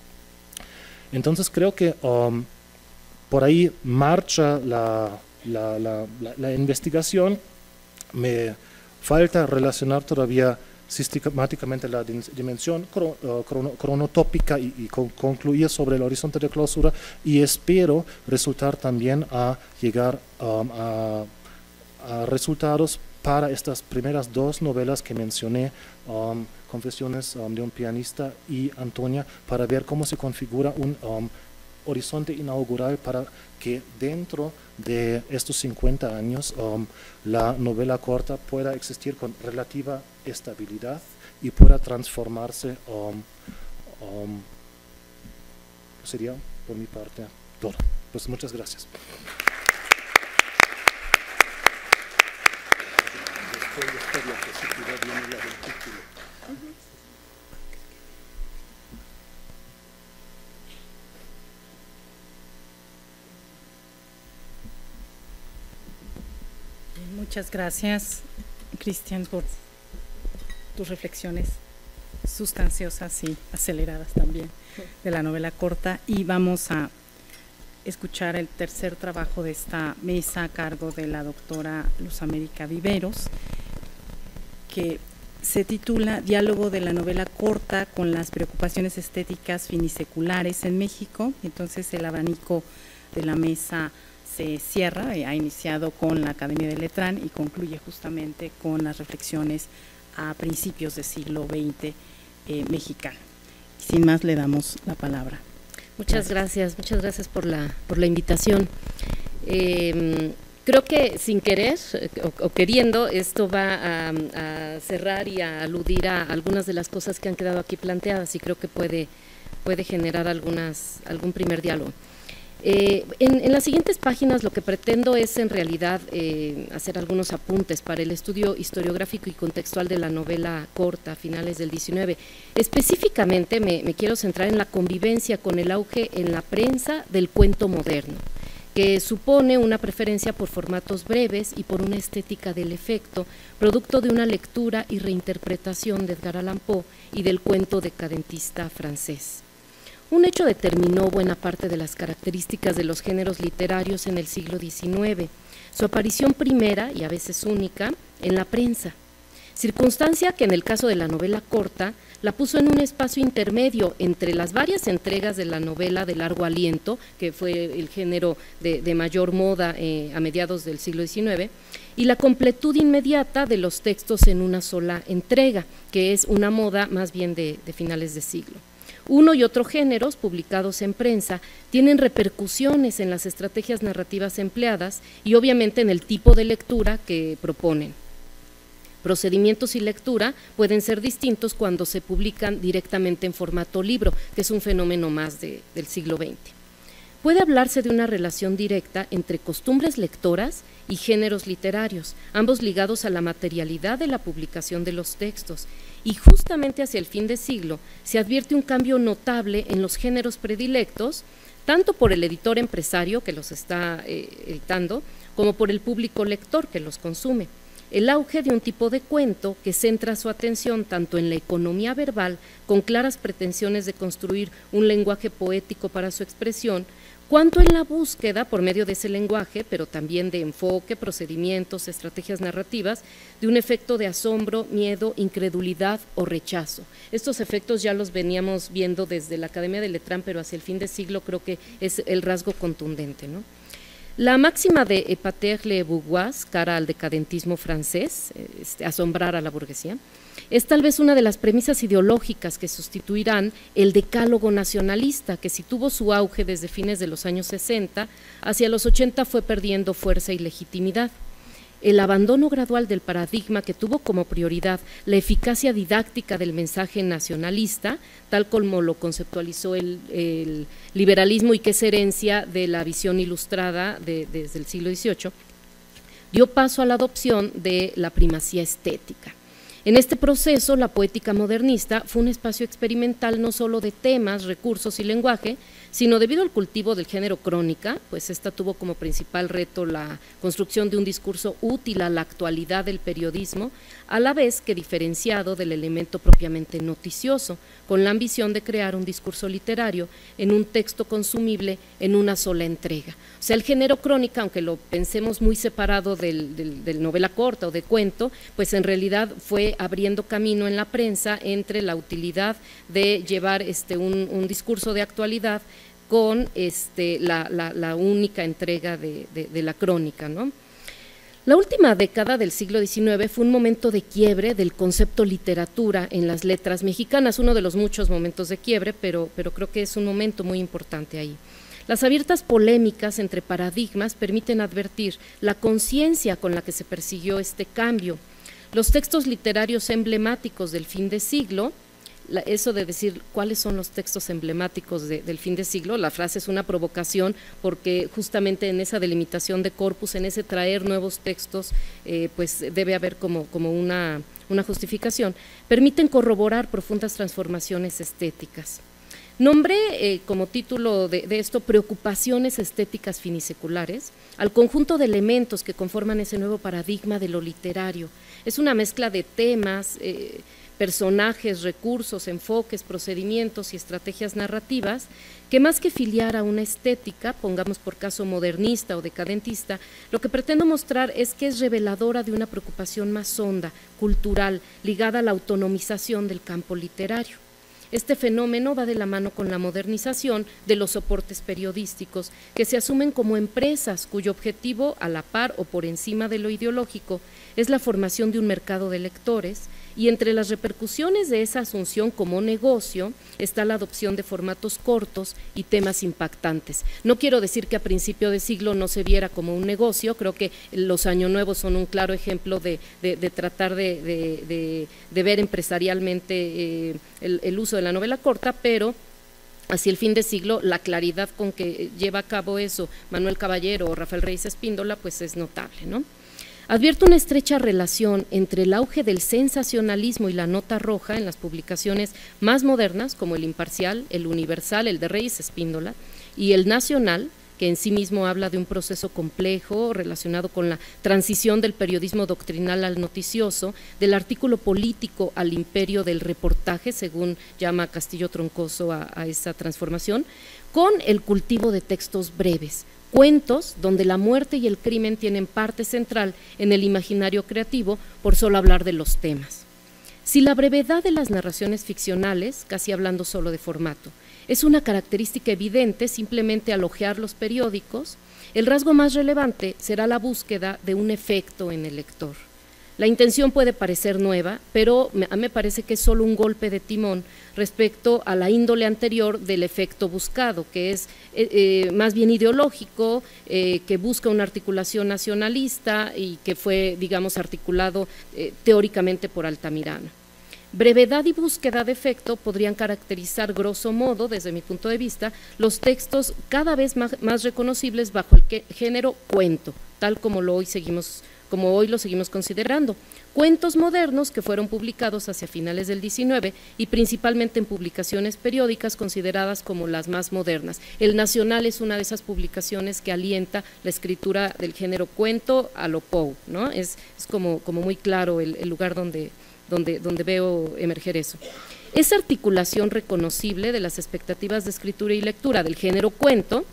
Entonces creo que por ahí marcha la investigación. Me falta relacionar todavía sistemáticamente la dimensión cronotópica y concluir sobre el horizonte de clausura, y espero resultar también a llegar a resultados para estas primeras 2 novelas que mencioné, Confesiones de un pianista y Antonia, para ver cómo se configura un horizonte inaugural para que dentro de estos 50 años la novela corta pueda existir con relativa estabilidad y pueda transformarse. Sería por mi parte todo. Pues muchas gracias. Muchas gracias, Cristian, por tus reflexiones sustanciosas y aceleradas también de la novela corta. Y vamos a escuchar el tercer trabajo de esta mesa a cargo de la doctora Luz América Viveros, que se titula Diálogo de la novela corta con las preocupaciones estéticas finiseculares en México. Entonces el abanico de la mesa se cierra, ha iniciado con la Academia de Letrán y concluye justamente con las reflexiones a principios del siglo XX mexicano. Sin más, le damos la palabra. Muchas gracias por la invitación. Creo que sin querer o queriendo, esto va a cerrar y a aludir a algunas de las cosas que han quedado aquí planteadas y creo que puede generar algún primer diálogo. En las siguientes páginas lo que pretendo es en realidad hacer algunos apuntes para el estudio historiográfico y contextual de la novela corta a finales del 19. Específicamente me quiero centrar en la convivencia con el auge en la prensa del cuento moderno, que supone una preferencia por formatos breves y por una estética del efecto, producto de una lectura y reinterpretación de Edgar Allan Poe y del cuento decadentista francés. Un hecho determinó buena parte de las características de los géneros literarios en el siglo XIX, su aparición primera y a veces única en la prensa, circunstancia que en el caso de la novela corta la puso en un espacio intermedio entre las varias entregas de la novela de largo aliento, que fue el género de mayor moda a mediados del siglo XIX, y la completud inmediata de los textos en una sola entrega, que es una moda más bien de finales de siglo. Uno y otro géneros, publicados en prensa, tienen repercusiones en las estrategias narrativas empleadas y obviamente en el tipo de lectura que proponen. Procedimientos y lectura pueden ser distintos cuando se publican directamente en formato libro, que es un fenómeno más del siglo XX. Puede hablarse de una relación directa entre costumbres lectoras y géneros literarios, ambos ligados a la materialidad de la publicación de los textos, y justamente hacia el fin de siglo se advierte un cambio notable en los géneros predilectos, tanto por el editor empresario que los está editando, como por el público lector que los consume. El auge de un tipo de cuento que centra su atención tanto en la economía verbal, con claras pretensiones de construir un lenguaje poético para su expresión, cuanto en la búsqueda, por medio de ese lenguaje, pero también de enfoque, procedimientos, estrategias narrativas, de un efecto de asombro, miedo, incredulidad o rechazo. Estos efectos ya los veníamos viendo desde la Academia de Letrán, pero hacia el fin de siglo creo que es el rasgo contundente, ¿no? La máxima de Pater-le-Bourgeois, cara al decadentismo francés, asombrar a la burguesía, es tal vez una de las premisas ideológicas que sustituirán el decálogo nacionalista, que si tuvo su auge desde fines de los años 60, hacia los 80 fue perdiendo fuerza y legitimidad. El abandono gradual del paradigma que tuvo como prioridad la eficacia didáctica del mensaje nacionalista, tal como lo conceptualizó el liberalismo y que es herencia de la visión ilustrada desde el siglo XVIII, dio paso a la adopción de la primacía estética. En este proceso, la poética modernista fue un espacio experimental no solo de temas, recursos y lenguaje, sino debido al cultivo del género crónica, pues esta tuvo como principal reto la construcción de un discurso útil a la actualidad del periodismo, a la vez que diferenciado del elemento propiamente noticioso, con la ambición de crear un discurso literario en un texto consumible en una sola entrega. O sea, el género crónica, aunque lo pensemos muy separado del novela corta o de cuento, pues en realidad fue abriendo camino en la prensa entre la utilidad de llevar un discurso de actualidad con la única entrega de la crónica, ¿no? La última década del siglo XIX fue un momento de quiebre del concepto literatura en las letras mexicanas, uno de los muchos momentos de quiebre, pero creo que es un momento muy importante ahí. Las abiertas polémicas entre paradigmas permiten advertir la conciencia con la que se persiguió este cambio. Los textos literarios emblemáticos del fin de siglo, eso de decir cuáles son los textos emblemáticos del fin de siglo, la frase es una provocación porque justamente en esa delimitación de corpus, en ese traer nuevos textos, pues debe haber como una justificación, permiten corroborar profundas transformaciones estéticas. Nombré como título de esto preocupaciones estéticas finiseculares al conjunto de elementos que conforman ese nuevo paradigma de lo literario. Es una mezcla de temas, personajes, recursos, enfoques, procedimientos y estrategias narrativas que más que filiar a una estética, pongamos por caso modernista o decadentista, lo que pretendo mostrar es que es reveladora de una preocupación más honda, cultural, ligada a la autonomización del campo literario. Este fenómeno va de la mano con la modernización de los soportes periodísticos que se asumen como empresas cuyo objetivo, a la par o por encima de lo ideológico, es la formación de un mercado de lectores y entre las repercusiones de esa asunción como negocio está la adopción de formatos cortos y temas impactantes. No quiero decir que a principio de siglo no se viera como un negocio, creo que los Año Nuevos son un claro ejemplo de tratar de ver empresarialmente el uso de la novela corta, pero hacia el fin de siglo la claridad con que lleva a cabo eso Manuel Caballero o Rafael Reyes Espíndola pues es notable, ¿no? Advierto una estrecha relación entre el auge del sensacionalismo y la nota roja en las publicaciones más modernas, como El Imparcial, El Universal, el de Reyes Espíndola, y El Nacional, que en sí mismo habla de un proceso complejo relacionado con la transición del periodismo doctrinal al noticioso, del artículo político al imperio del reportaje, según llama Castillo Troncoso a esa transformación, con el cultivo de textos breves, cuentos donde la muerte y el crimen tienen parte central en el imaginario creativo, por solo hablar de los temas. Si la brevedad de las narraciones ficcionales, casi hablando solo de formato, es una característica evidente simplemente al hojear los periódicos, el rasgo más relevante será la búsqueda de un efecto en el lector. La intención puede parecer nueva, pero me parece que es solo un golpe de timón respecto a la índole anterior del efecto buscado, que es más bien ideológico, que busca una articulación nacionalista y que fue, digamos, articulado teóricamente por Altamirano. Brevedad y búsqueda de efecto podrían caracterizar grosso modo, desde mi punto de vista, los textos cada vez más reconocibles bajo el género cuento, tal como hoy lo seguimos considerando. Cuentos modernos que fueron publicados hacia finales del 19 y principalmente en publicaciones periódicas consideradas como las más modernas. El Nacional es una de esas publicaciones que alienta la escritura del género cuento a lo Poe, ¿no? Es como muy claro el lugar donde veo emerger eso. Esa articulación reconocible de las expectativas de escritura y lectura del género cuento,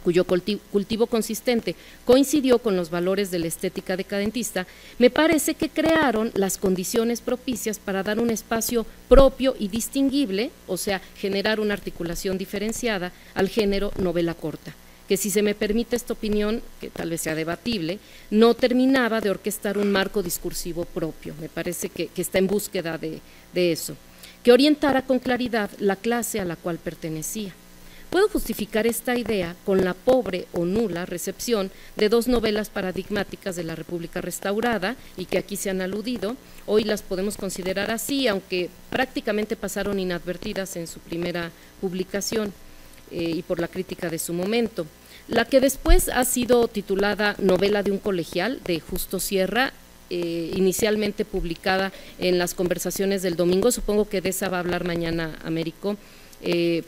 cuyo cultivo consistente coincidió con los valores de la estética decadentista, me parece que crearon las condiciones propicias para dar un espacio propio y distinguible, o sea, generar una articulación diferenciada al género novela corta, que, si se me permite esta opinión, que tal vez sea debatible, no terminaba de orquestar un marco discursivo propio. Me parece que está en búsqueda de eso, que orientara con claridad la clase a la cual pertenecía. Puedo justificar esta idea con la pobre o nula recepción de dos novelas paradigmáticas de la República restaurada y que aquí se han aludido. Hoy las podemos considerar así, aunque prácticamente pasaron inadvertidas en su primera publicación y por la crítica de su momento. La que después ha sido titulada Novela de un colegial, de Justo Sierra, inicialmente publicada en las Conversaciones del Domingo, supongo que de esa va a hablar mañana Américo,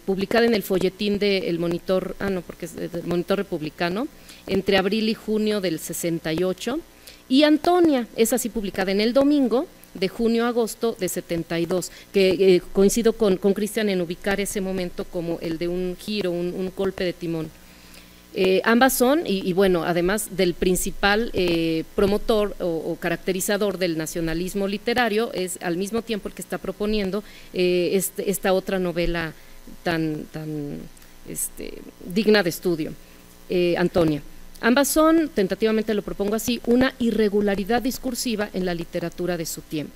publicada en el folletín del Monitor, porque es del Monitor Republicano, entre abril y junio del 68, y Antonia, es así publicada en el Domingo, de junio a agosto de 72, que coincido con Cristian en ubicar ese momento como el de un giro, un golpe de timón. Ambas son, y bueno, además del principal promotor o caracterizador del nacionalismo literario, es al mismo tiempo el que está proponiendo esta otra novela tan digna de estudio, Antonia. Ambas son, tentativamente lo propongo así, una irregularidad discursiva en la literatura de su tiempo.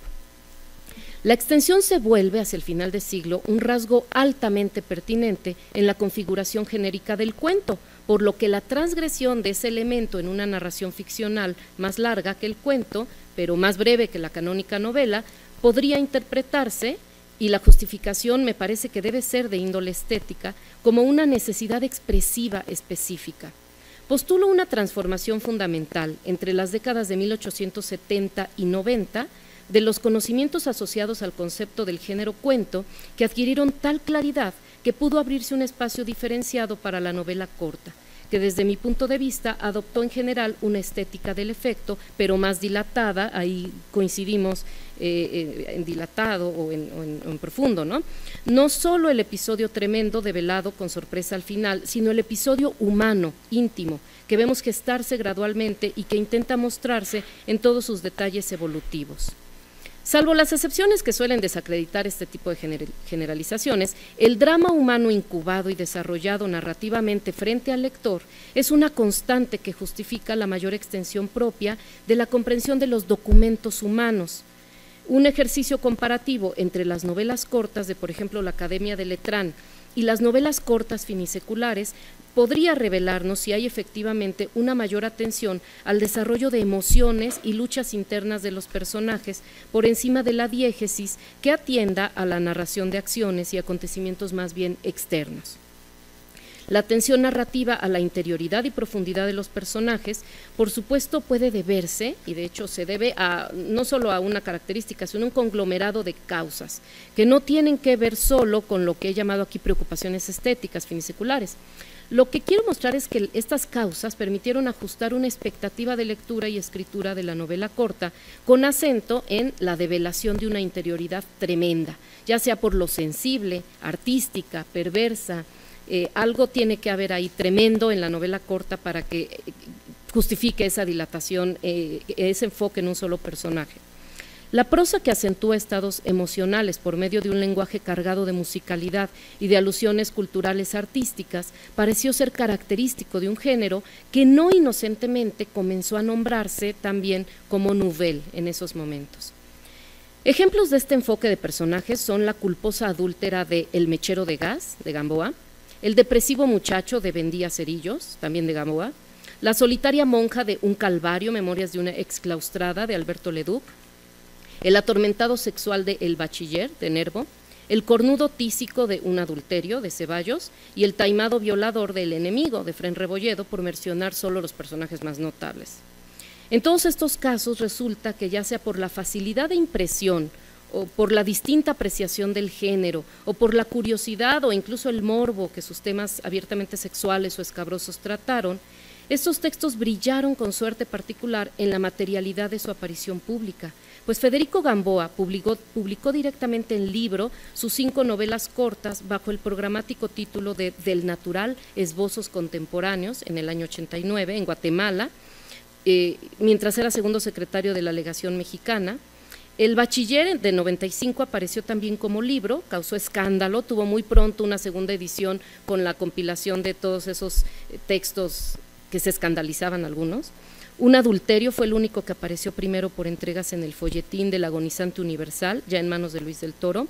La extensión se vuelve, hacia el final del siglo, un rasgo altamente pertinente en la configuración genérica del cuento, por lo que la transgresión de ese elemento en una narración ficcional más larga que el cuento, pero más breve que la canónica novela, podría interpretarse, y la justificación me parece que debe ser de índole estética, como una necesidad expresiva específica. Postulo una transformación fundamental entre las décadas de 1870 y 90 de los conocimientos asociados al concepto del género cuento, que adquirieron tal claridad que pudo abrirse un espacio diferenciado para la novela corta, que desde mi punto de vista adoptó en general una estética del efecto, pero más dilatada, ahí coincidimos en dilatado o en profundo, ¿no? No solo el episodio tremendo develado con sorpresa al final, sino el episodio humano, íntimo, que vemos gestarse gradualmente y que intenta mostrarse en todos sus detalles evolutivos. Salvo las excepciones que suelen desacreditar este tipo de generalizaciones, el drama humano incubado y desarrollado narrativamente frente al lector es una constante que justifica la mayor extensión propia de la comprensión de los documentos humanos. Un ejercicio comparativo entre las novelas cortas de, por ejemplo, la Academia de Letrán y las novelas cortas finiseculares podría revelarnos si hay efectivamente una mayor atención al desarrollo de emociones y luchas internas de los personajes por encima de la diégesis que atienda a la narración de acciones y acontecimientos más bien externos. La atención narrativa a la interioridad y profundidad de los personajes, por supuesto, puede deberse, y de hecho se debe no solo a una característica, sino a un conglomerado de causas, que no tienen que ver solo con lo que he llamado aquí preocupaciones estéticas, finiseculares. Lo que quiero mostrar es que estas causas permitieron ajustar una expectativa de lectura y escritura de la novela corta, con acento en la develación de una interioridad tremenda, ya sea por lo sensible, artística, perversa. Algo tiene que haber ahí tremendo en la novela corta para que justifique esa dilatación, ese enfoque en un solo personaje. La prosa que acentúa estados emocionales por medio de un lenguaje cargado de musicalidad y de alusiones culturales artísticas pareció ser característico de un género que no inocentemente comenzó a nombrarse también como nouvelle en esos momentos. Ejemplos de este enfoque de personajes son la culposa adúltera de El mechero de gas, de Gamboa, El depresivo muchacho de Vendía Cerillos, también de Gamboa, La solitaria monja de Un calvario, memorias de una exclaustrada, de Alberto Leduc, El atormentado sexual de El bachiller, de Nervo, El cornudo tísico de Un adulterio, de Ceballos, y El taimado violador de El enemigo, de Fren Rebolledo, por mencionar solo los personajes más notables. En todos estos casos resulta que ya sea por la facilidad de impresión o por la distinta apreciación del género, o por la curiosidad o incluso el morbo que sus temas abiertamente sexuales o escabrosos trataron, estos textos brillaron con suerte particular en la materialidad de su aparición pública, pues Federico Gamboa publicó directamente en libro sus 5 novelas cortas bajo el programático título de Del natural, esbozos contemporáneos, en el año 89, en Guatemala, mientras era segundo secretario de la Legación Mexicana. El bachiller de 95 apareció también como libro, causó escándalo, tuvo muy pronto una segunda edición con la compilación de todos esos textos que se escandalizaban algunos. Un adulterio fue el único que apareció primero por entregas en el folletín del Agonizante Universal, ya en manos de Luis del Toro,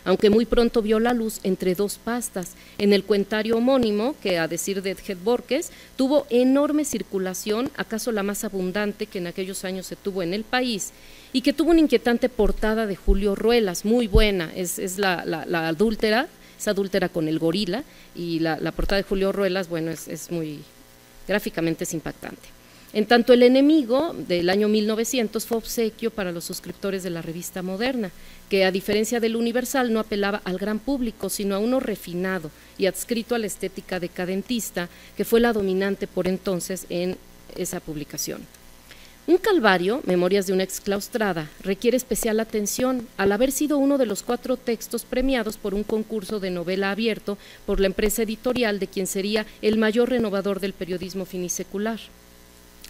aunque muy pronto vio la luz entre 2 pastas, en el cuentario homónimo, que a decir de Edged Borges, tuvo enorme circulación, acaso la más abundante que en aquellos años se tuvo en el país, y que tuvo una inquietante portada de Julio Ruelas, muy buena, es la adúltera, es adúltera con el gorila, y la portada de Julio Ruelas, bueno, es muy, gráficamente es impactante. En tanto, El enemigo, del año 1900, fue obsequio para los suscriptores de la revista Moderna, que a diferencia del Universal no apelaba al gran público, sino a uno refinado y adscrito a la estética decadentista, que fue la dominante por entonces en esa publicación. Un calvario, memorias de una exclaustrada, requiere especial atención al haber sido uno de los 4 textos premiados por un concurso de novela abierto por la empresa editorial de quien sería el mayor renovador del periodismo finisecular,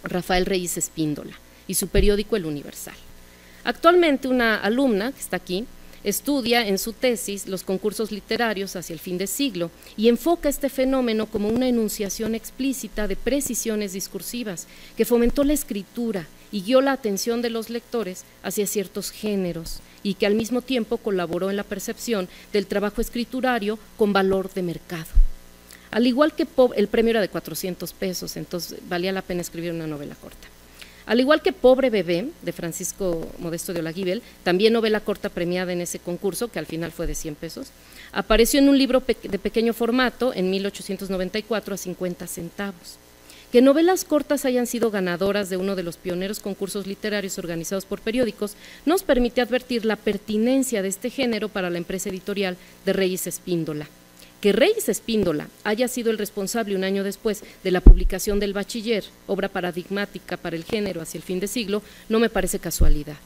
Rafael Reyes Espíndola, y su periódico El Universal. Actualmente una alumna, que está aquí, estudia en su tesis los concursos literarios hacia el fin de siglo y enfoca este fenómeno como una enunciación explícita de precisiones discursivas que fomentó la escritura y guió la atención de los lectores hacia ciertos géneros y que al mismo tiempo colaboró en la percepción del trabajo escriturario con valor de mercado. Al igual que el premio era de 400 pesos, entonces valía la pena escribir una novela corta. Al igual que Pobre bebé, de Francisco Modesto de Olaguibel, también novela corta premiada en ese concurso, que al final fue de 100 pesos, apareció en un libro de pequeño formato en 1894 a 50 centavos. Que novelas cortas hayan sido ganadoras de uno de los pioneros concursos literarios organizados por periódicos nos permite advertir la pertinencia de este género para la empresa editorial de Reyes Espíndola. Que Reyes Espíndola haya sido el responsable un año después de la publicación del Bachiller, obra paradigmática para el género hacia el fin de siglo, no me parece casualidad.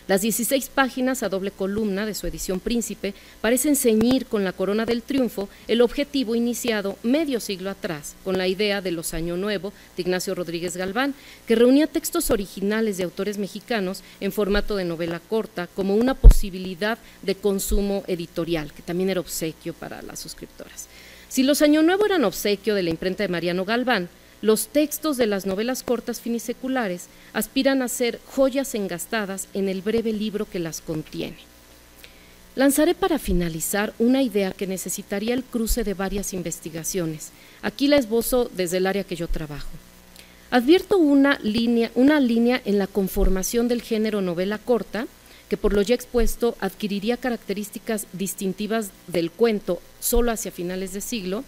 Las 16 páginas a doble columna de su edición Príncipe parecen ceñir con la corona del triunfo el objetivo iniciado medio siglo atrás con la idea de Los Año Nuevo de Ignacio Rodríguez Galván, que reunía textos originales de autores mexicanos en formato de novela corta como una posibilidad de consumo editorial, que también era obsequio para las suscriptoras. Si Los Año Nuevo eran obsequio de la imprenta de Mariano Galván, los textos de las novelas cortas finiseculares aspiran a ser joyas engastadas en el breve libro que las contiene. Lanzaré para finalizar una idea que necesitaría el cruce de varias investigaciones. Aquí la esbozo desde el área que yo trabajo. Advierto una línea en la conformación del género novela corta, que por lo ya expuesto adquiriría características distintivas del cuento solo hacia finales de siglo,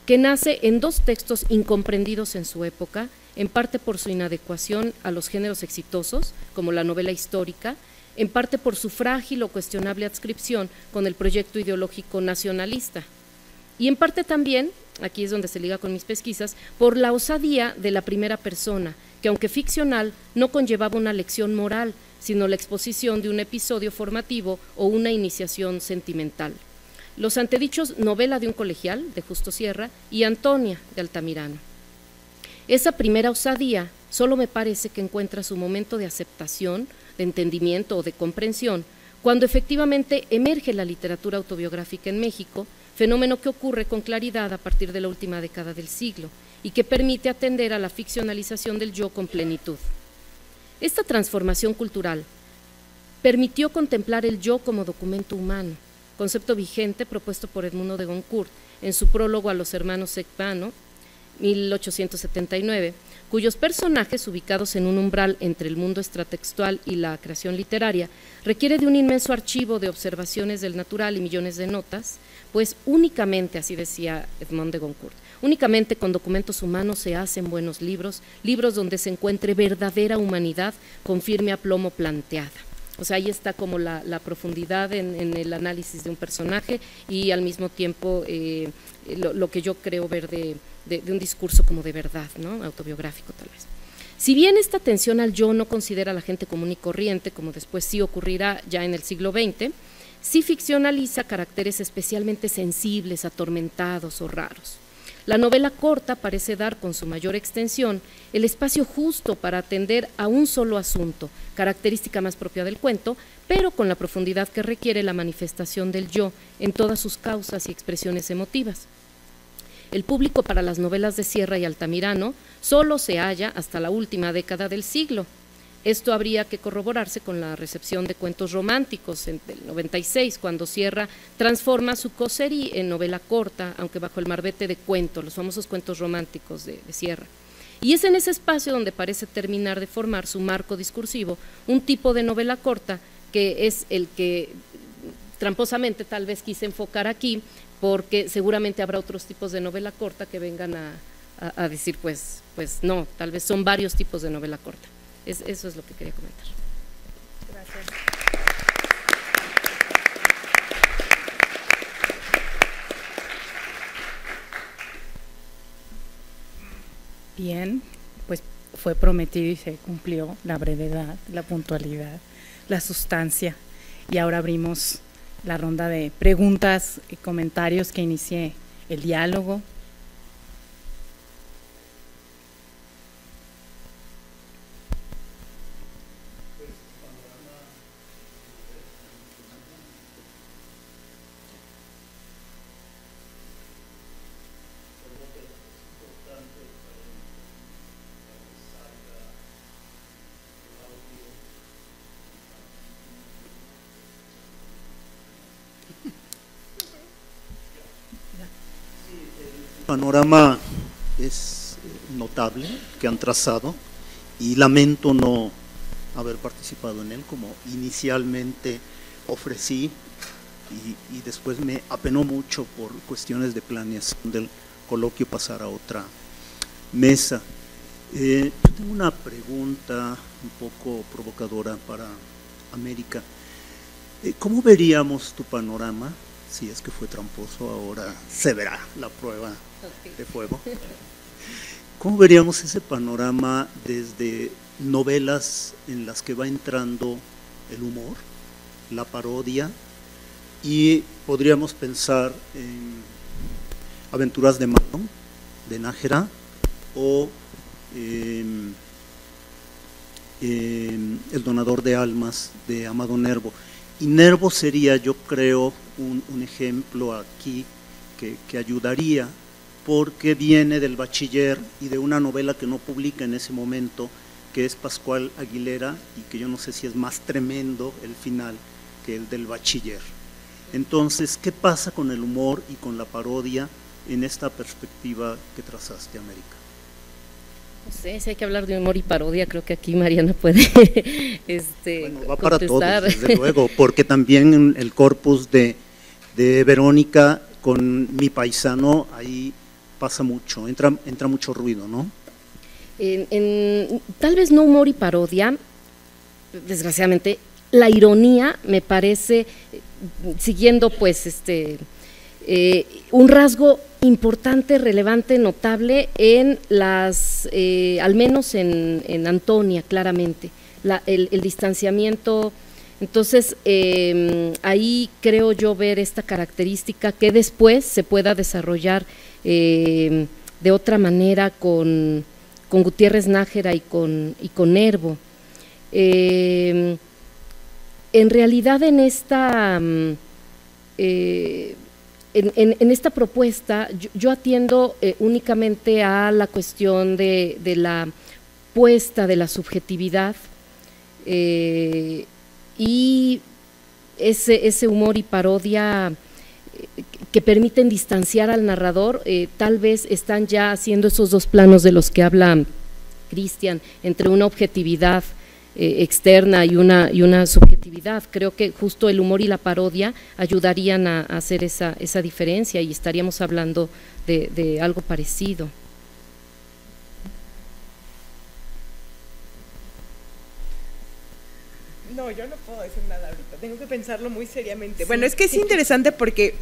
que nace en dos textos incomprendidos en su época, en parte por su inadecuación a los géneros exitosos, como la novela histórica, en parte por su frágil o cuestionable adscripción con el proyecto ideológico nacionalista, y en parte también, aquí es donde se liga con mis pesquisas, por la osadía de la primera persona, que aunque ficcional, no conllevaba una lección moral, sino la exposición de un episodio formativo o una iniciación sentimental. Los antedichos Novela de un colegial, de Justo Sierra, y Antonia, de Altamirano. Esa primera osadía solo me parece que encuentra su momento de aceptación, de entendimiento o de comprensión, cuando efectivamente emerge la literatura autobiográfica en México, fenómeno que ocurre con claridad a partir de la última década del siglo y que permite atender a la ficcionalización del yo con plenitud. Esta transformación cultural permitió contemplar el yo como documento humano, concepto vigente propuesto por Edmundo de Goncourt en su prólogo a Los hermanos Secvano, 1879, cuyos personajes, ubicados en un umbral entre el mundo extratextual y la creación literaria, requiere de un inmenso archivo de observaciones del natural y millones de notas, pues únicamente, así decía Edmond de Goncourt, únicamente con documentos humanos se hacen buenos libros, libros donde se encuentre verdadera humanidad con firme aplomo planteada. O sea, ahí está como la profundidad en el análisis de un personaje y al mismo tiempo lo que yo creo ver de un discurso como de verdad, ¿no? Autobiográfico tal vez. Si bien esta atención al yo no considera a la gente común y corriente, como después sí ocurrirá ya en el siglo XX, sí ficcionaliza caracteres especialmente sensibles, atormentados o raros. La novela corta parece dar con su mayor extensión el espacio justo para atender a un solo asunto, característica más propia del cuento, pero con la profundidad que requiere la manifestación del yo en todas sus causas y expresiones emotivas. El público para las novelas de Sierra y Altamirano solo se halla hasta la última década del siglo. Esto habría que corroborarse con la recepción de cuentos románticos en el 96, cuando Sierra transforma su causerie en novela corta, aunque bajo el marbete de cuento, los famosos cuentos románticos de Sierra. Y es en ese espacio donde parece terminar de formar su marco discursivo, un tipo de novela corta que es el que tramposamente tal vez quise enfocar aquí, porque seguramente habrá otros tipos de novela corta que vengan a decir, pues no, tal vez son varios tipos de novela corta. Eso es lo que quería comentar. Gracias. Bien, pues fue prometido y se cumplió la brevedad, la puntualidad, la sustancia. Y ahora abrimos la ronda de preguntas y comentarios que inicie el diálogo. Panorama es notable que han trazado y lamento no haber participado en él como inicialmente ofrecí y después me apenó mucho por cuestiones de planeación del coloquio pasar a otra mesa. Yo tengo una pregunta un poco provocadora para América. ¿Cómo veríamos tu panorama? Si es que fue tramposo, ahora se verá la prueba de fuego. ¿Cómo veríamos ese panorama desde novelas en las que va entrando el humor, la parodia, y podríamos pensar en Aventuras de Manon, de Nájera, o El donador de almas, de Amado Nervo? Y Nervo sería, yo creo, un ejemplo aquí que ayudaría porque viene del bachiller y de una novela que no publica en ese momento, que es Pascual Aguilera, y que yo no sé si es más tremendo el final que el del bachiller. Entonces, ¿qué pasa con el humor y con la parodia en esta perspectiva que trazaste, América? No sé, si hay que hablar de humor y parodia, creo que aquí Mariana puede bueno, va para contestar. todos, desde luego, porque también el corpus de Verónica con Mi Paisano, ahí pasa mucho, entra mucho ruido, ¿no? Tal vez no humor y parodia, desgraciadamente, la ironía me parece, siguiendo pues un rasgo importante, relevante, notable en las, al menos en Antonia, claramente, el distanciamiento. Entonces, ahí creo yo ver esta característica que después se pueda desarrollar de otra manera con Gutiérrez Nájera y con Nervo. En realidad en esta en esta propuesta yo atiendo únicamente a la cuestión de la puesta de la subjetividad y ese humor y parodia que permiten distanciar al narrador, tal vez están ya haciendo esos dos planos de los que habla Cristian, entre una objetividad externa y una subjetividad. Creo que justo el humor y la parodia ayudarían a hacer esa diferencia y estaríamos hablando de algo parecido. No, yo no puedo decir nada ahorita, tengo que pensarlo muy seriamente. Sí. Bueno, es que es interesante porque,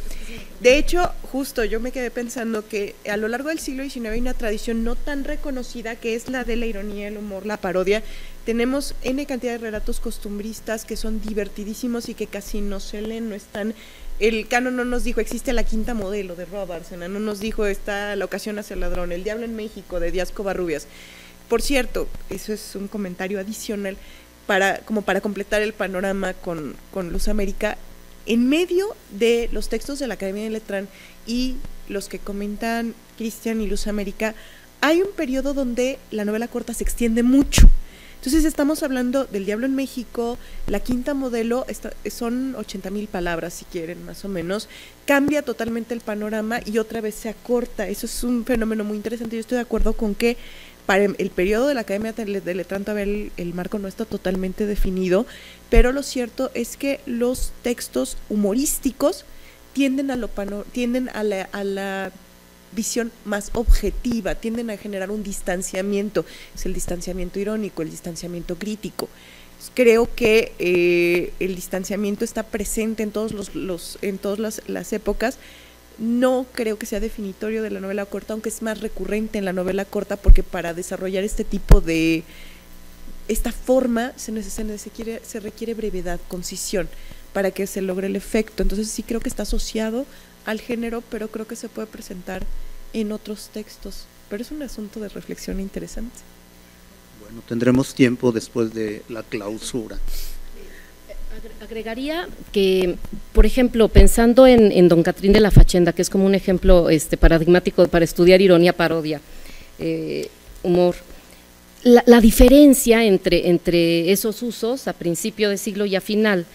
de hecho, justo yo me quedé pensando que a lo largo del siglo XIX hay una tradición no tan reconocida que es la de la ironía, el humor, la parodia. Tenemos N cantidad de relatos costumbristas que son divertidísimos y que casi no se leen, no están. El canon no nos dijo, existe la quinta modelo de Robards, no nos dijo, está La ocasión hacia el ladrón, El diablo en México de Díaz Covarrubias. Por cierto, eso es un comentario adicional, como para completar el panorama con Luz América, en medio de los textos de la Academia de Letrán y los que comentan Cristian y Luz América, hay un periodo donde la novela corta se extiende mucho. Entonces estamos hablando del Diablo en México, la quinta modelo, son 80,000 palabras si quieren más o menos, cambia totalmente el panorama y otra vez se acorta. Eso es un fenómeno muy interesante. Yo estoy de acuerdo con que para el periodo de la Academia de Letrán todavía el marco no está totalmente definido, pero lo cierto es que los textos humorísticos tienden a la visión más objetiva, tienden a generar un distanciamiento, es el distanciamiento irónico, el distanciamiento crítico. Creo que el distanciamiento está presente en en todas las épocas. No creo que sea definitorio de la novela corta, aunque es más recurrente en la novela corta, porque para desarrollar este tipo de esta forma se requiere brevedad, concisión, para que se logre el efecto. Entonces sí creo que está asociado al género, pero creo que se puede presentar en otros textos. Pero es un asunto de reflexión interesante. Bueno, tendremos tiempo después de la clausura. Agregaría que, por ejemplo, pensando en Don Catrín de la Fachenda, que es como un ejemplo paradigmático para estudiar ironía, parodia, humor, la diferencia entre esos usos a principio de siglo y a final,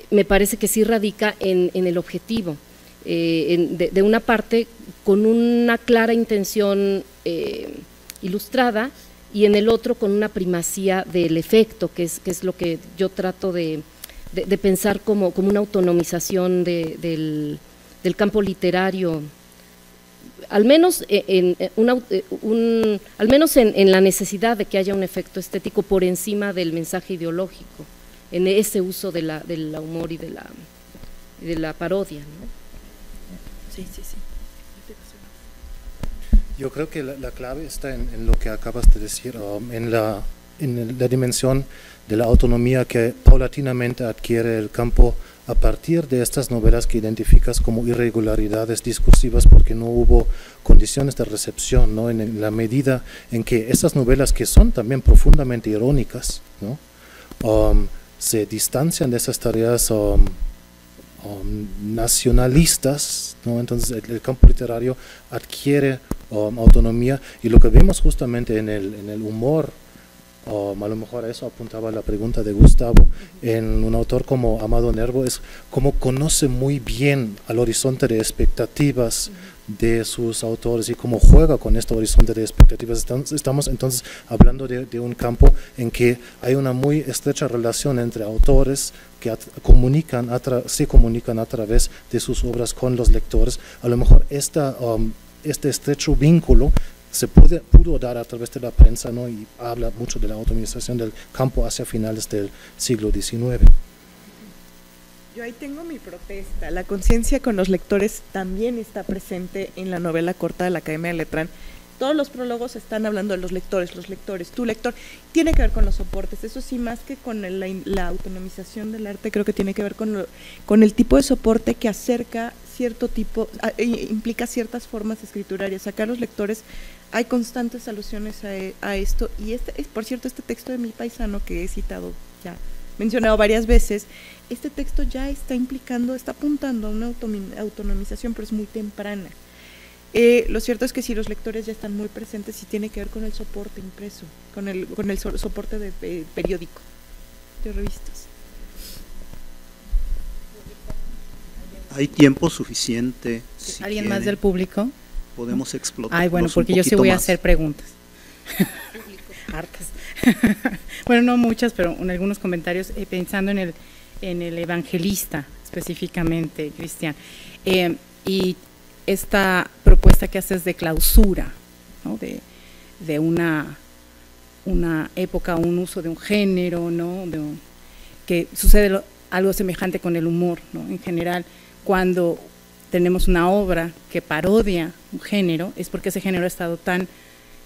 me parece que sí radica en el objetivo, de una parte con una clara intención ilustrada y en el otro con una primacía del efecto, que es lo que yo trato de pensar como una autonomización del campo literario, al menos en la necesidad de que haya un efecto estético por encima del mensaje ideológico, en ese uso del humor y de la parodia, ¿no? Sí. Yo creo que la clave está en lo que acabas de decir, en la dimensión de la autonomía que paulatinamente adquiere el campo a partir de estas novelas que identificas como irregularidades discursivas porque no hubo condiciones de recepción, ¿no? En la medida en que esas novelas, que son también profundamente irónicas, ¿no? Se distancian de esas tareas nacionalistas, ¿no? Entonces el campo literario adquiere autonomía, y lo que vemos justamente en el humor, a lo mejor a eso apuntaba la pregunta de Gustavo, en un autor como Amado Nervo, es como conoce muy bien al horizonte de expectativas de sus autores y cómo juega con este horizonte de expectativas. Estamos entonces hablando de un campo en que hay una muy estrecha relación entre autores que se comunican a través de sus obras con los lectores. A lo mejor este estrecho vínculo se pudo dar a través de la prensa, ¿no? Y habla mucho de la autonomización del campo hacia finales del siglo XIX. Yo ahí tengo mi protesta. La conciencia con los lectores también está presente en la novela corta de la Academia de Letrán. Todos los prólogos están hablando de los lectores, tu lector. Tiene que ver con los soportes, eso sí, más que con la autonomización del arte, creo que tiene que ver con el tipo de soporte que acerca cierto tipo, implica ciertas formas escriturarias. Acá los lectores hay constantes alusiones a esto, y por cierto, este texto de Mi Paisano que he citado, ya mencionado varias veces, este texto ya está apuntando a una autonomización, pero es muy temprana. Lo cierto es que si los lectores ya están muy presentes, sí tiene que ver con el soporte impreso, con el soporte de periódico, de revistas. ¿Hay tiempo suficiente? Si ¿Alguien más del público? Podemos explotar. Ay, bueno, porque yo sí voy a hacer preguntas. Hartas. Bueno, no muchas, pero algunos comentarios, pensando en el evangelista específicamente, Cristian. Y esta propuesta que haces de clausura, ¿no? de una época, un uso de un género, ¿no? Que sucede algo semejante con el humor, ¿no? En general, cuando tenemos una obra que parodia un género, es porque ese género ha estado tan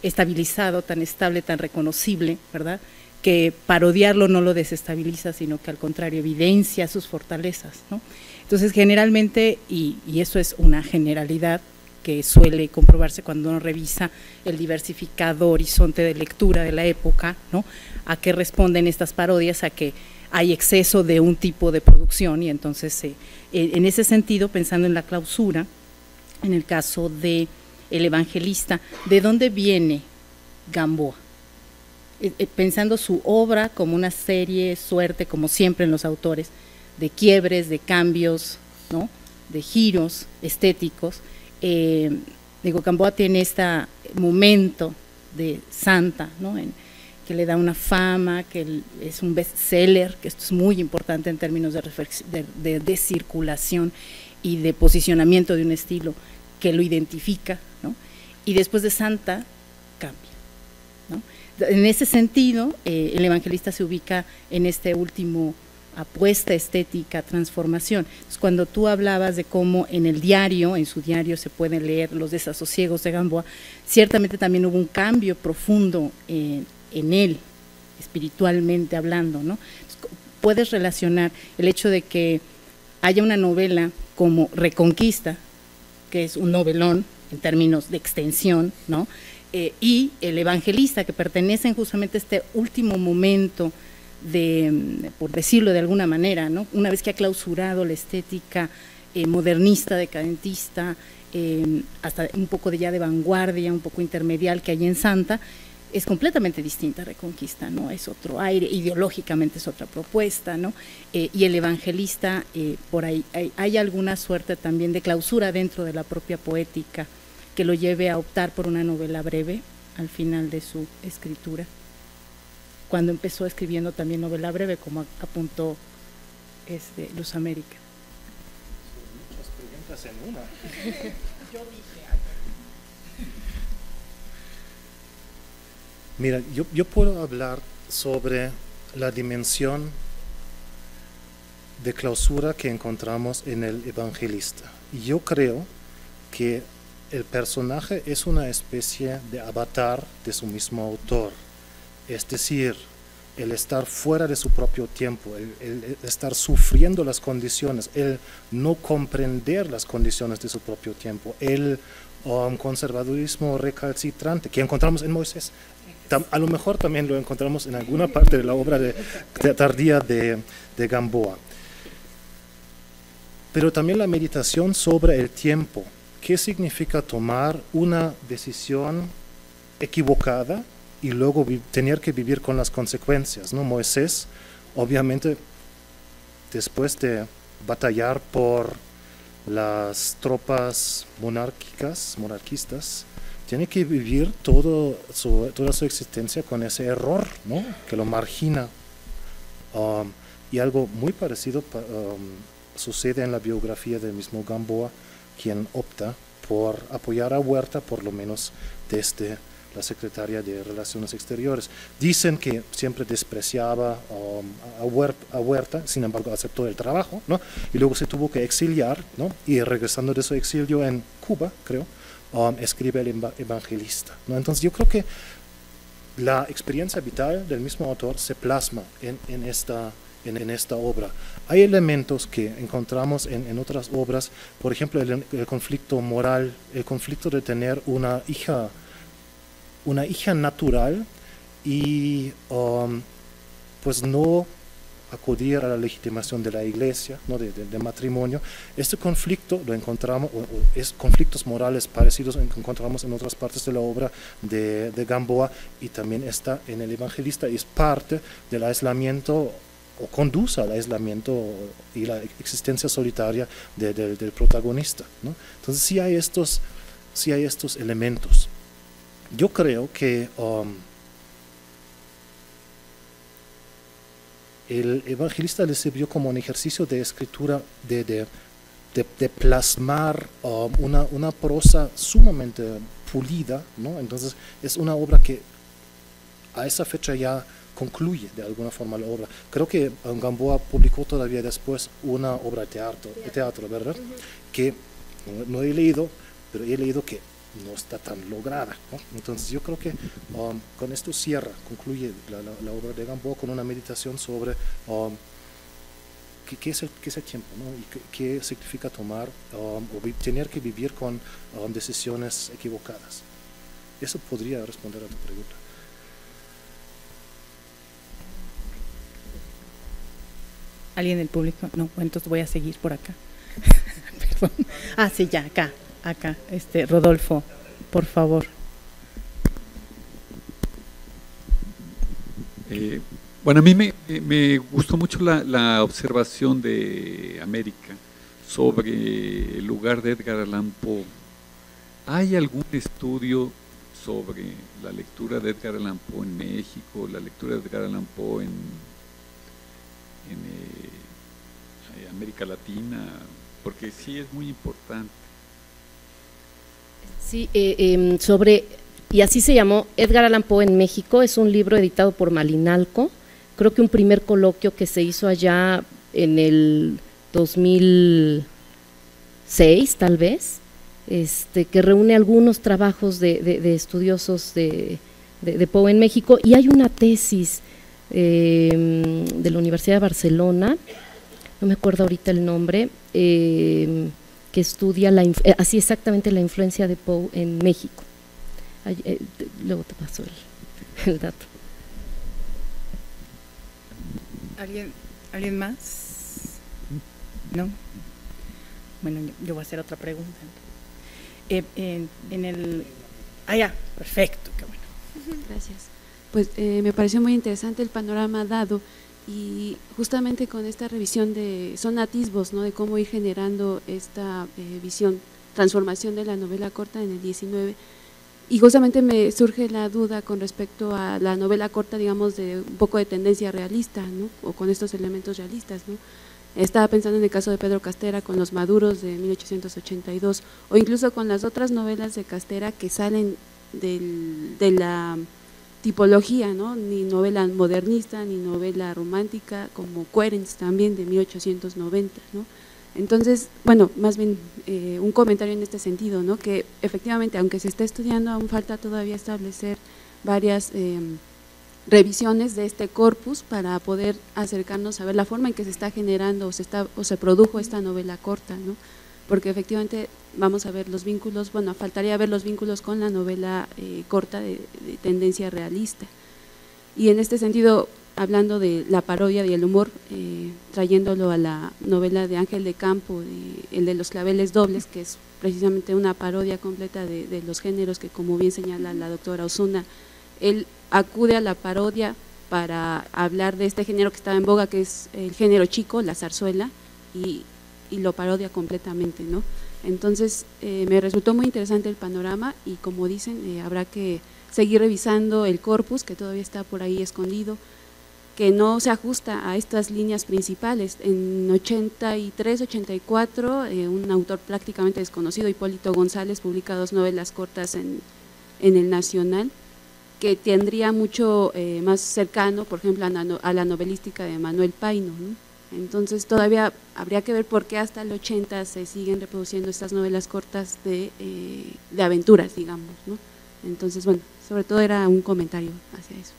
estabilizado, tan estable, tan reconocible, ¿verdad?, que parodiarlo no lo desestabiliza, sino que al contrario evidencia sus fortalezas, ¿no? Entonces, generalmente, y eso es una generalidad que suele comprobarse cuando uno revisa el diversificado horizonte de lectura de la época, ¿no?, a qué responden estas parodias, a que hay exceso de un tipo de producción, y entonces en ese sentido, pensando en la clausura, en el caso de El Evangelista, ¿de dónde viene Gamboa? Pensando su obra como una serie, suerte, como siempre en los autores, de quiebres, de cambios, ¿no?, de giros estéticos. Gamboa tiene este momento de Santa, ¿no?, que le da una fama, que es un bestseller, que esto es muy importante en términos de circulación y de posicionamiento de un estilo que lo identifica, ¿no? Y después de Santa cambia, ¿no? En ese sentido, el Evangelista se ubica en este último apuesta estética, transformación. Entonces, cuando tú hablabas de cómo en su diario se pueden leer los desasosiegos de Gamboa, ciertamente también hubo un cambio profundo en él, espiritualmente hablando, ¿no? Puedes relacionar el hecho de que haya una novela como Reconquista, que es un novelón en términos de extensión, ¿no?, y El Evangelista, que pertenecen justamente a este último momento por decirlo de alguna manera, ¿no?, una vez que ha clausurado la estética modernista, decadentista, hasta un poco de vanguardia, un poco intermedial que hay en Santa, es completamente distinta a Reconquista, ¿no? Es otro aire, ideológicamente es otra propuesta, ¿no? Y El Evangelista, por ahí hay alguna suerte también de clausura dentro de la propia poética que lo lleve a optar por una novela breve al final de su escritura, cuando empezó escribiendo también novela breve, como apuntó Luz América. Muchas preguntas en una. Yo dije Mira, yo puedo hablar sobre la dimensión de clausura que encontramos en El Evangelista. Yo creo que el personaje es una especie de avatar de su mismo autor, es decir, el estar fuera de su propio tiempo, el estar sufriendo las condiciones, el no comprender las condiciones de su propio tiempo, el conservadurismo recalcitrante que encontramos en Moisés. A lo mejor también lo encontramos en alguna parte de la obra tardía de Gamboa. Pero también la meditación sobre el tiempo, qué significa tomar una decisión equivocada y luego tener que vivir con las consecuencias, ¿no? Moisés, obviamente, después de batallar por las tropas monarquistas, tiene que vivir toda su existencia con ese error, ¿no? Que lo margina. Y algo muy parecido sucede en la biografía del mismo Gamboa, quien opta por apoyar a Huerta, por lo menos desde la secretaria de Relaciones Exteriores. Dicen que siempre despreciaba a Huerta, sin embargo aceptó el trabajo, ¿no? Y luego se tuvo que exiliar, ¿no? Y regresando de su exilio en Cuba, creo, escribe El Evangelista, ¿no? Entonces yo creo que la experiencia vital del mismo autor se plasma en esta obra. Hay elementos que encontramos en otras obras, por ejemplo el conflicto moral, el conflicto de tener una hija natural y pues no acudir a la legitimación de la iglesia, ¿no? de matrimonio. Este conflicto lo encontramos, conflictos morales parecidos encontramos en otras partes de la obra de Gamboa, y también está en El Evangelista, y es parte del aislamiento, o conduce al aislamiento y la existencia solitaria del protagonista, ¿no? Entonces sí hay estos elementos. Yo creo que el Evangelista le sirvió como un ejercicio de escritura, de plasmar una prosa sumamente pulida, ¿no? Entonces es una obra que a esa fecha ya concluye de alguna forma la obra. Creo que Gamboa publicó todavía después una obra de teatro, ¿verdad? Que no he leído, pero he leído que no está tan lograda, ¿no? Entonces yo creo que con esto concluye la obra de Gamboa con una meditación sobre qué es el tiempo, ¿no? Y qué significa tomar o tener que vivir con decisiones equivocadas. Eso podría responder a tu pregunta. ¿Alguien del público? No, entonces voy a seguir por acá. Perdón. Ah, sí, ya, acá. Rodolfo, por favor. Bueno, a mí me gustó mucho la observación de América sobre el lugar de Edgar Allan Poe. ¿Hay algún estudio sobre la lectura de Edgar Allan Poe en México, la lectura de Edgar Allan Poe en América Latina? Porque sí es muy importante. Sí, y así se llamó Edgar Allan Poe en México. Es un libro editado por Malinalco. Creo que un primer coloquio que se hizo allá en el 2006, tal vez, que reúne algunos trabajos de estudiosos de Poe en México, y hay una tesis de la Universidad de Barcelona, no me acuerdo ahorita el nombre, que estudia así exactamente la influencia de Poe en México. Luego te paso el dato. ¿Alguien más? ¿No? Bueno, yo voy a hacer otra pregunta. Ya, perfecto, qué bueno. Gracias. Pues me pareció muy interesante el panorama dado, y justamente con esta revisión son atisbos, ¿no?, de cómo ir generando esta visión, transformación de la novela corta en el 19. Y justamente me surge la duda con respecto a la novela corta, digamos, de un poco de tendencia realista, ¿no?, o con estos elementos realistas, ¿no? Estaba pensando en el caso de Pedro Castera con Los Maduros de 1882, o incluso con las otras novelas de Castera que salen de la tipología, ¿no?, ni novela modernista ni novela romántica, como Querens también de 1890, ¿no? Entonces, bueno, más bien un comentario en este sentido, ¿no?, que efectivamente, aunque se está estudiando, aún falta todavía establecer varias revisiones de este corpus para poder acercarnos a ver la forma en que se está generando o se produjo esta novela corta, ¿no?, porque efectivamente vamos a ver los vínculos, bueno, faltaría ver los vínculos con la novela corta de tendencia realista. Y en este sentido, hablando de la parodia y el humor, trayéndolo a la novela de Ángel de Campo, el de Los claveles dobles, que es precisamente una parodia completa de los géneros que, como bien señala la doctora Osuna, él acude a la parodia para hablar de este género que estaba en boga, que es el género chico, la zarzuela, y lo parodia completamente, ¿no? Entonces, me resultó muy interesante el panorama y, como dicen, habrá que seguir revisando el corpus, que todavía está por ahí escondido, que no se ajusta a estas líneas principales. En 83, 84, un autor prácticamente desconocido, Hipólito González, publica 2 novelas cortas en el Nacional, que tendría mucho más cercano, por ejemplo, a la novelística de Manuel Paino, ¿no? Entonces todavía habría que ver por qué hasta el 80 se siguen reproduciendo estas novelas cortas de aventuras, digamos, ¿no? Entonces, bueno, sobre todo era un comentario hacia eso.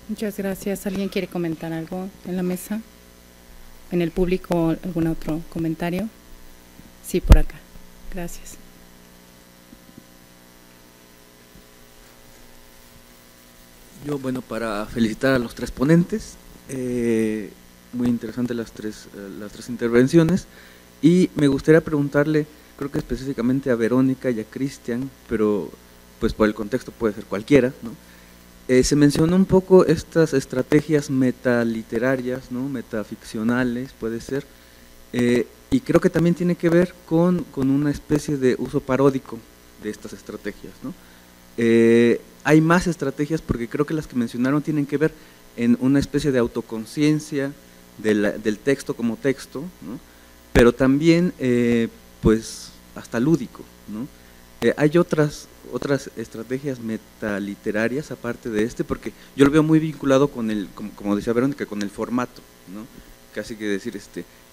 Muchas gracias. ¿Alguien quiere comentar algo en la mesa? ¿En el público algún otro comentario? Sí, por acá. Gracias. Yo, bueno, para felicitar a los 3 ponentes, muy interesantes las tres intervenciones, y me gustaría preguntarle, creo que específicamente a Verónica y a Cristian, pero pues por el contexto puede ser cualquiera, ¿no? Se mencionó un poco estas estrategias metaliterarias, ¿no? Metaficcionales, puede ser, y creo que también tiene que ver con una especie de uso paródico de estas estrategias, ¿no? Hay más estrategias, porque creo que las que mencionaron tienen que ver en una especie de autoconciencia del texto como texto, ¿no? Pero también pues hasta lúdico, ¿no? Hay otras estrategias metaliterarias aparte de porque yo lo veo muy vinculado con como decía Verónica, con el formato, ¿no? Casi que decir,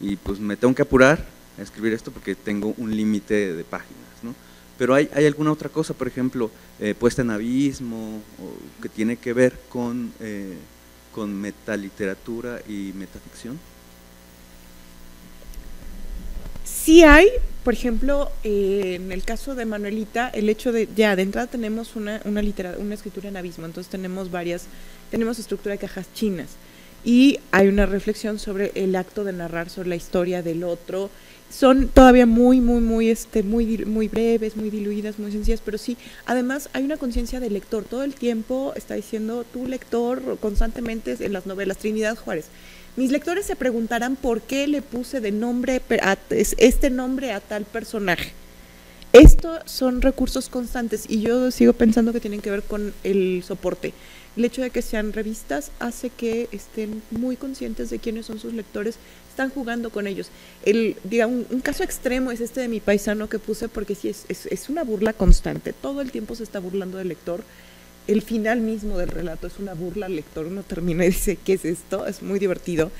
y pues me tengo que apurar a escribir esto porque tengo un límite de páginas, ¿no? Pero hay alguna otra cosa, por ejemplo, puesta en abismo, o que tiene que ver con metaliteratura y metaficción. Sí hay, por ejemplo, en el caso de Manuelita, el hecho de, ya de entrada tenemos una escritura en abismo, entonces tenemos estructura de cajas chinas, y hay una reflexión sobre el acto de narrar sobre la historia del otro. Son todavía muy breves, muy diluidas, muy sencillas, pero sí, además hay una conciencia del lector. Todo el tiempo está diciendo tu lector constantemente en las novelas. Trinidad Juárez: mis lectores se preguntarán por qué le puse de nombre este nombre a tal personaje. Estos son recursos constantes, y yo sigo pensando que tienen que ver con el soporte. El hecho de que sean revistas hace que estén muy conscientes de quiénes son sus lectores, están jugando con ellos. Un caso extremo es este de Mi Paisano que puse, porque sí es una burla constante, todo el tiempo se está burlando del lector. El final mismo del relato es una burla al lector, uno termina y dice, ¿qué es esto? Es muy divertido.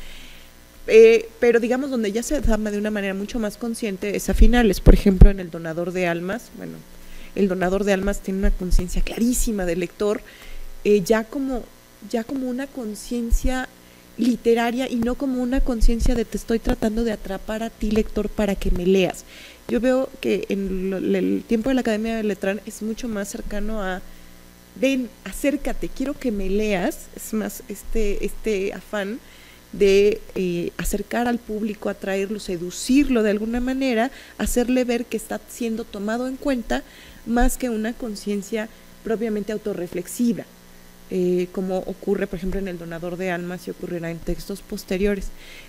Pero digamos, donde ya se da de una manera mucho más consciente es a finales. Por ejemplo, en El Donador de Almas, bueno, El Donador de Almas tiene una conciencia clarísima del lector, ya como una conciencia literaria y no como una conciencia de te estoy tratando de atrapar a ti, lector, para que me leas. Yo veo que en el tiempo de la Academia de Letrán es mucho más cercano a ven, acércate, quiero que me leas. Es más este afán de acercar al público, atraerlo, seducirlo de alguna manera, hacerle ver que está siendo tomado en cuenta, más que una conciencia propiamente autorreflexiva, como ocurre, por ejemplo, en El Donador de Almas y ocurrirá en textos posteriores.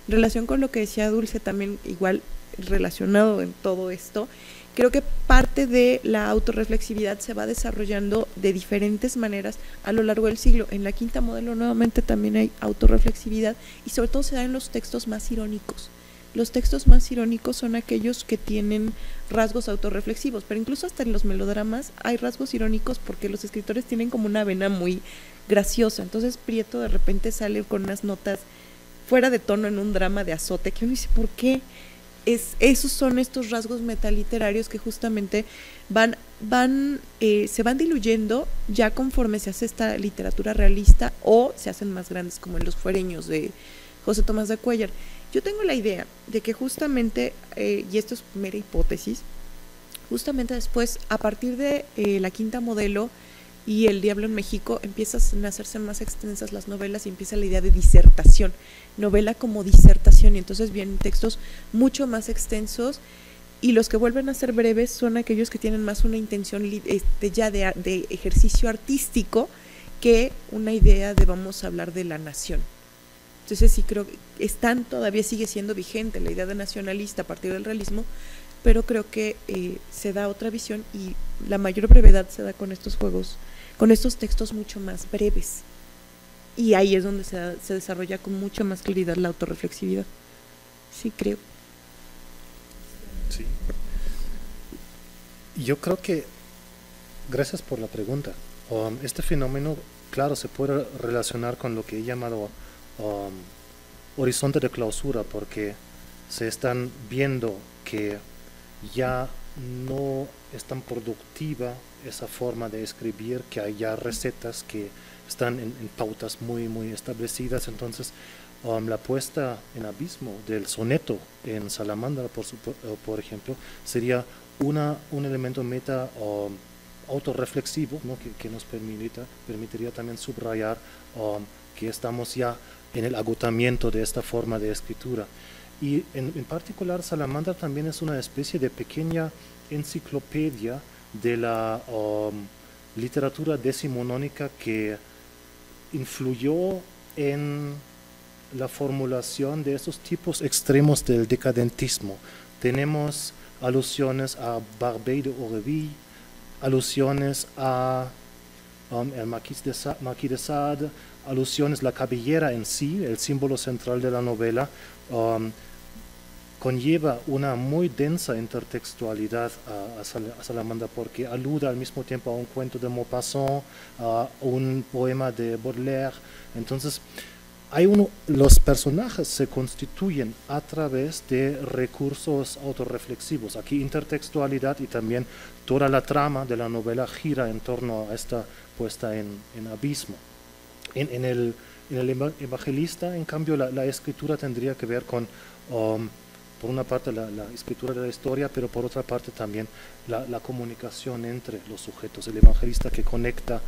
En relación con lo que decía Dulce, también igual relacionado en todo esto, creo que parte de la autorreflexividad se va desarrollando de diferentes maneras a lo largo del siglo. En la Quinta Modelo nuevamente también hay autorreflexividad, y sobre todo se da en los textos más irónicos. Los textos más irónicos son aquellos que tienen rasgos autorreflexivos, pero incluso hasta en los melodramas hay rasgos irónicos, porque los escritores tienen como una vena muy graciosa. Entonces Prieto de repente sale con unas notas fuera de tono en un drama de azote que uno dice, ¿por qué? Esos son estos rasgos metaliterarios que justamente se van diluyendo ya conforme se hace esta literatura realista, o se hacen más grandes, como en Los Fuereños de José Tomás de Cuéllar. Yo tengo la idea de que justamente, y esto es mera hipótesis, justamente después, a partir de la Quinta Modelo y El Diablo en México, empiezan a hacerse más extensas las novelas y empieza la idea de disertación, novela como disertación, y entonces vienen textos mucho más extensos y los que vuelven a ser breves son aquellos que tienen más una intención ya de ejercicio artístico que una idea de vamos a hablar de la nación. Entonces sí creo que todavía sigue siendo vigente la idea de nacionalista a partir del realismo, pero creo que se da otra visión y la mayor brevedad se da con estos juegos, con estos textos mucho más breves. Y ahí es donde se desarrolla con mucha más claridad la autorreflexividad. Sí, creo. Sí. Yo creo que, gracias por la pregunta, este fenómeno, claro, se puede relacionar con lo que he llamado horizonte de clausura, porque se están viendo que ya no es tan productiva esa forma de escribir, que hay ya recetas que están en pautas muy, muy establecidas. Entonces, la puesta en abismo del soneto en Salamandra, por ejemplo, sería un elemento meta autorreflexivo, ¿no? que nos permitiría también subrayar que estamos ya en el agotamiento de esta forma de escritura. Y en particular Salamandra también es una especie de pequeña enciclopedia de la literatura decimonónica que influyó en la formulación de esos tipos extremos del decadentismo. Tenemos alusiones a Barbey de Aurevilly, alusiones a el Marquis de Sade, alusiones, la cabellera en sí, el símbolo central de la novela, conlleva una muy densa intertextualidad a Salamandra, porque alude al mismo tiempo a un cuento de Maupassant, a un poema de Baudelaire. Entonces, los personajes se constituyen a través de recursos autorreflexivos. Aquí intertextualidad, y también toda la trama de la novela gira en torno a esta puesta en abismo. En el evangelista, en cambio, la escritura tendría que ver con, por una parte, la escritura de la historia, pero por otra parte también la comunicación entre los sujetos. El evangelista que conecta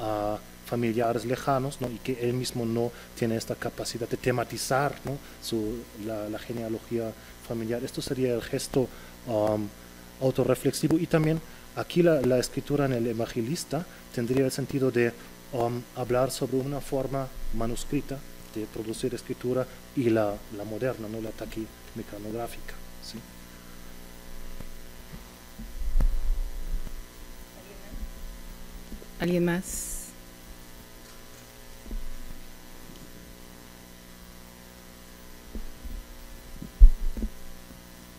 a familiares lejanos, ¿no? Y que él mismo no tiene esta capacidad de tematizar, ¿no? la genealogía familiar. Esto sería el gesto autorreflexivo. Y también aquí la escritura en el evangelista tendría el sentido de hablar sobre una forma manuscrita de producir escritura, y la moderna, ¿no? La taquimecanográfica. ¿Sí? ¿Alguien más?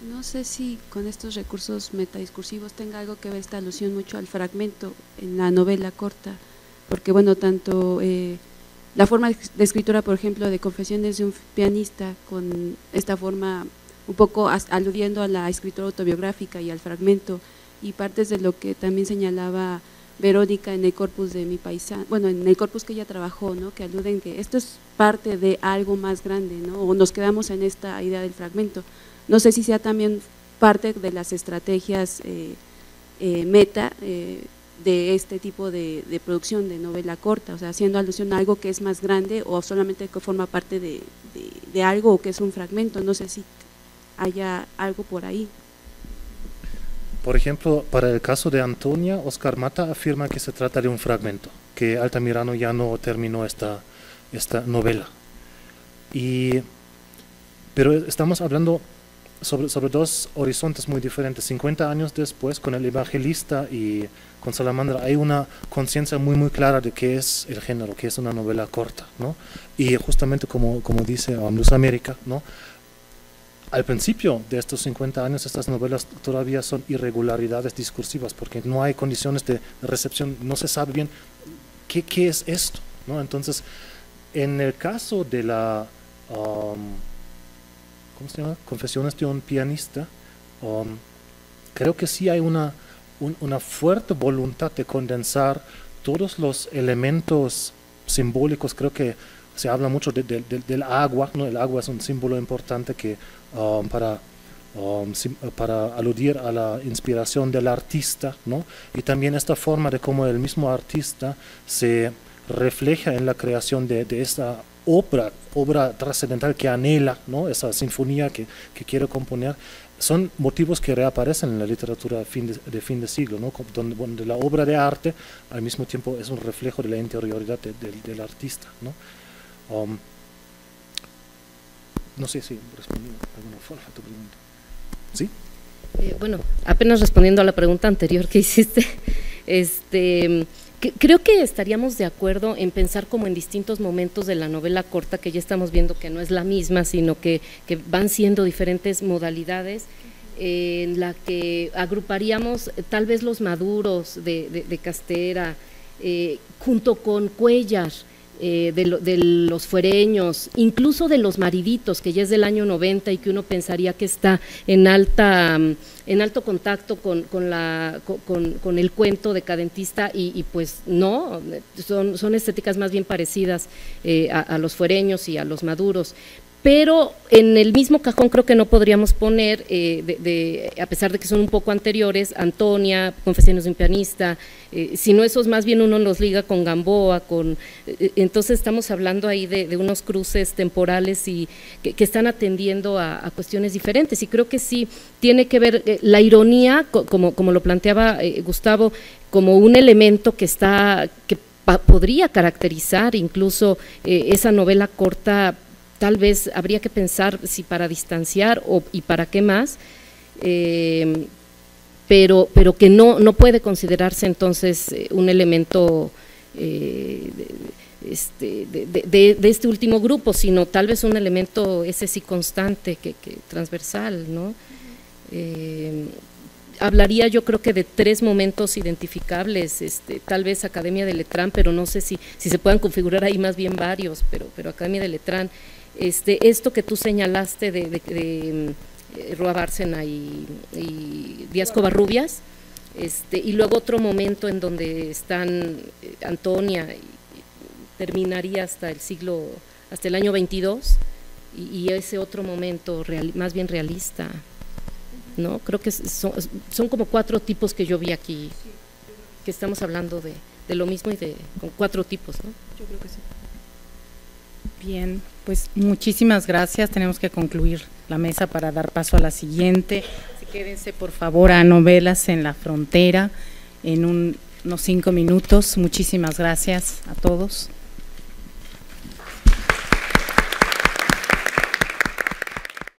No sé si con estos recursos metadiscursivos tenga algo que ver esta alusión mucho al fragmento en la novela corta, porque bueno, tanto la forma de escritura, por ejemplo, de Confesiones de un pianista, con esta forma un poco aludiendo a la escritura autobiográfica y al fragmento, y partes de lo que también señalaba Verónica en el corpus de mi paisana, bueno, en el corpus que ella trabajó, ¿no? Que aluden que esto es parte de algo más grande, ¿no? O nos quedamos en esta idea del fragmento. No sé si sea también parte de las estrategias meta de este tipo de producción de novela corta, o sea, haciendo alusión a algo que es más grande, o solamente que forma parte de algo, o que es un fragmento. No sé si haya algo por ahí. Por ejemplo, para el caso de Antonia, Oscar Mata afirma que se trata de un fragmento, que Altamirano ya no terminó esta novela. Pero estamos hablando sobre dos horizontes muy diferentes. 50 años después, con el evangelista y con Salamandra, hay una conciencia muy, muy clara de qué es el género, qué es una novela corta, ¿no? Y justamente como dice Luz América, ¿no? Al principio de estos 50 años, estas novelas todavía son irregularidades discursivas, porque no hay condiciones de recepción, no se sabe bien qué es esto, ¿no? Entonces, en el caso de la ¿cómo se llama? Confesiones de un pianista, creo que sí hay una fuerte voluntad de condensar todos los elementos simbólicos. Creo que se habla mucho del agua, ¿no? El agua es un símbolo importante que para aludir a la inspiración del artista, ¿no? Y también esta forma de cómo el mismo artista se refleja en la creación de esta obra trascendental que anhela, ¿no? Esa sinfonía que quiere componer. son motivos que reaparecen en la literatura de fin de siglo, ¿no? Donde la obra de arte al mismo tiempo es un reflejo de la interioridad del artista, ¿no? No sé si respondí de alguna forma a tu pregunta. ¿Sí? Bueno, apenas respondiendo a la pregunta anterior que hiciste, creo que estaríamos de acuerdo en pensar como en distintos momentos de la novela corta, que ya estamos viendo que no es la misma, sino que van siendo diferentes modalidades, en la que agruparíamos tal vez los maduros de Castera, junto con Cuéllar, de los fuereños, incluso de los mariditos, que ya es del año 90 y que uno pensaría que está en alto contacto con el cuento decadentista y pues no, son estéticas más bien parecidas a los fuereños y a los maduros. Pero en el mismo cajón creo que no podríamos poner, a pesar de que son un poco anteriores, Antonia, Confesiones de un pianista, sino esos más bien uno los liga con Gamboa, entonces estamos hablando ahí de unos cruces temporales y que están atendiendo a cuestiones diferentes, y creo que sí tiene que ver la ironía, como lo planteaba Gustavo, como un elemento que podría caracterizar incluso esa novela corta. Tal vez habría que pensar si para distanciar y para qué más, pero que no puede considerarse entonces un elemento de este último grupo, sino tal vez un elemento ese sí constante, que transversal, ¿no? Hablaría yo creo que de 3 momentos identificables, tal vez Academia de Letrán, pero no sé si se puedan configurar ahí más bien varios, pero Academia de Letrán. Esto que tú señalaste de Roa Bárcena y Díaz Covarrubias, y luego otro momento en donde están Antonia, terminaría hasta el año 22, y ese otro momento más bien realista, ¿no? Creo que son como 4 tipos que yo vi aquí, que estamos hablando de lo mismo y con 4 tipos, ¿no? Yo creo que sí. Bien, pues muchísimas gracias. Tenemos que concluir la mesa para dar paso a la siguiente. Así quédense por favor a Novelas en la Frontera en unos 5 minutos. Muchísimas gracias a todos.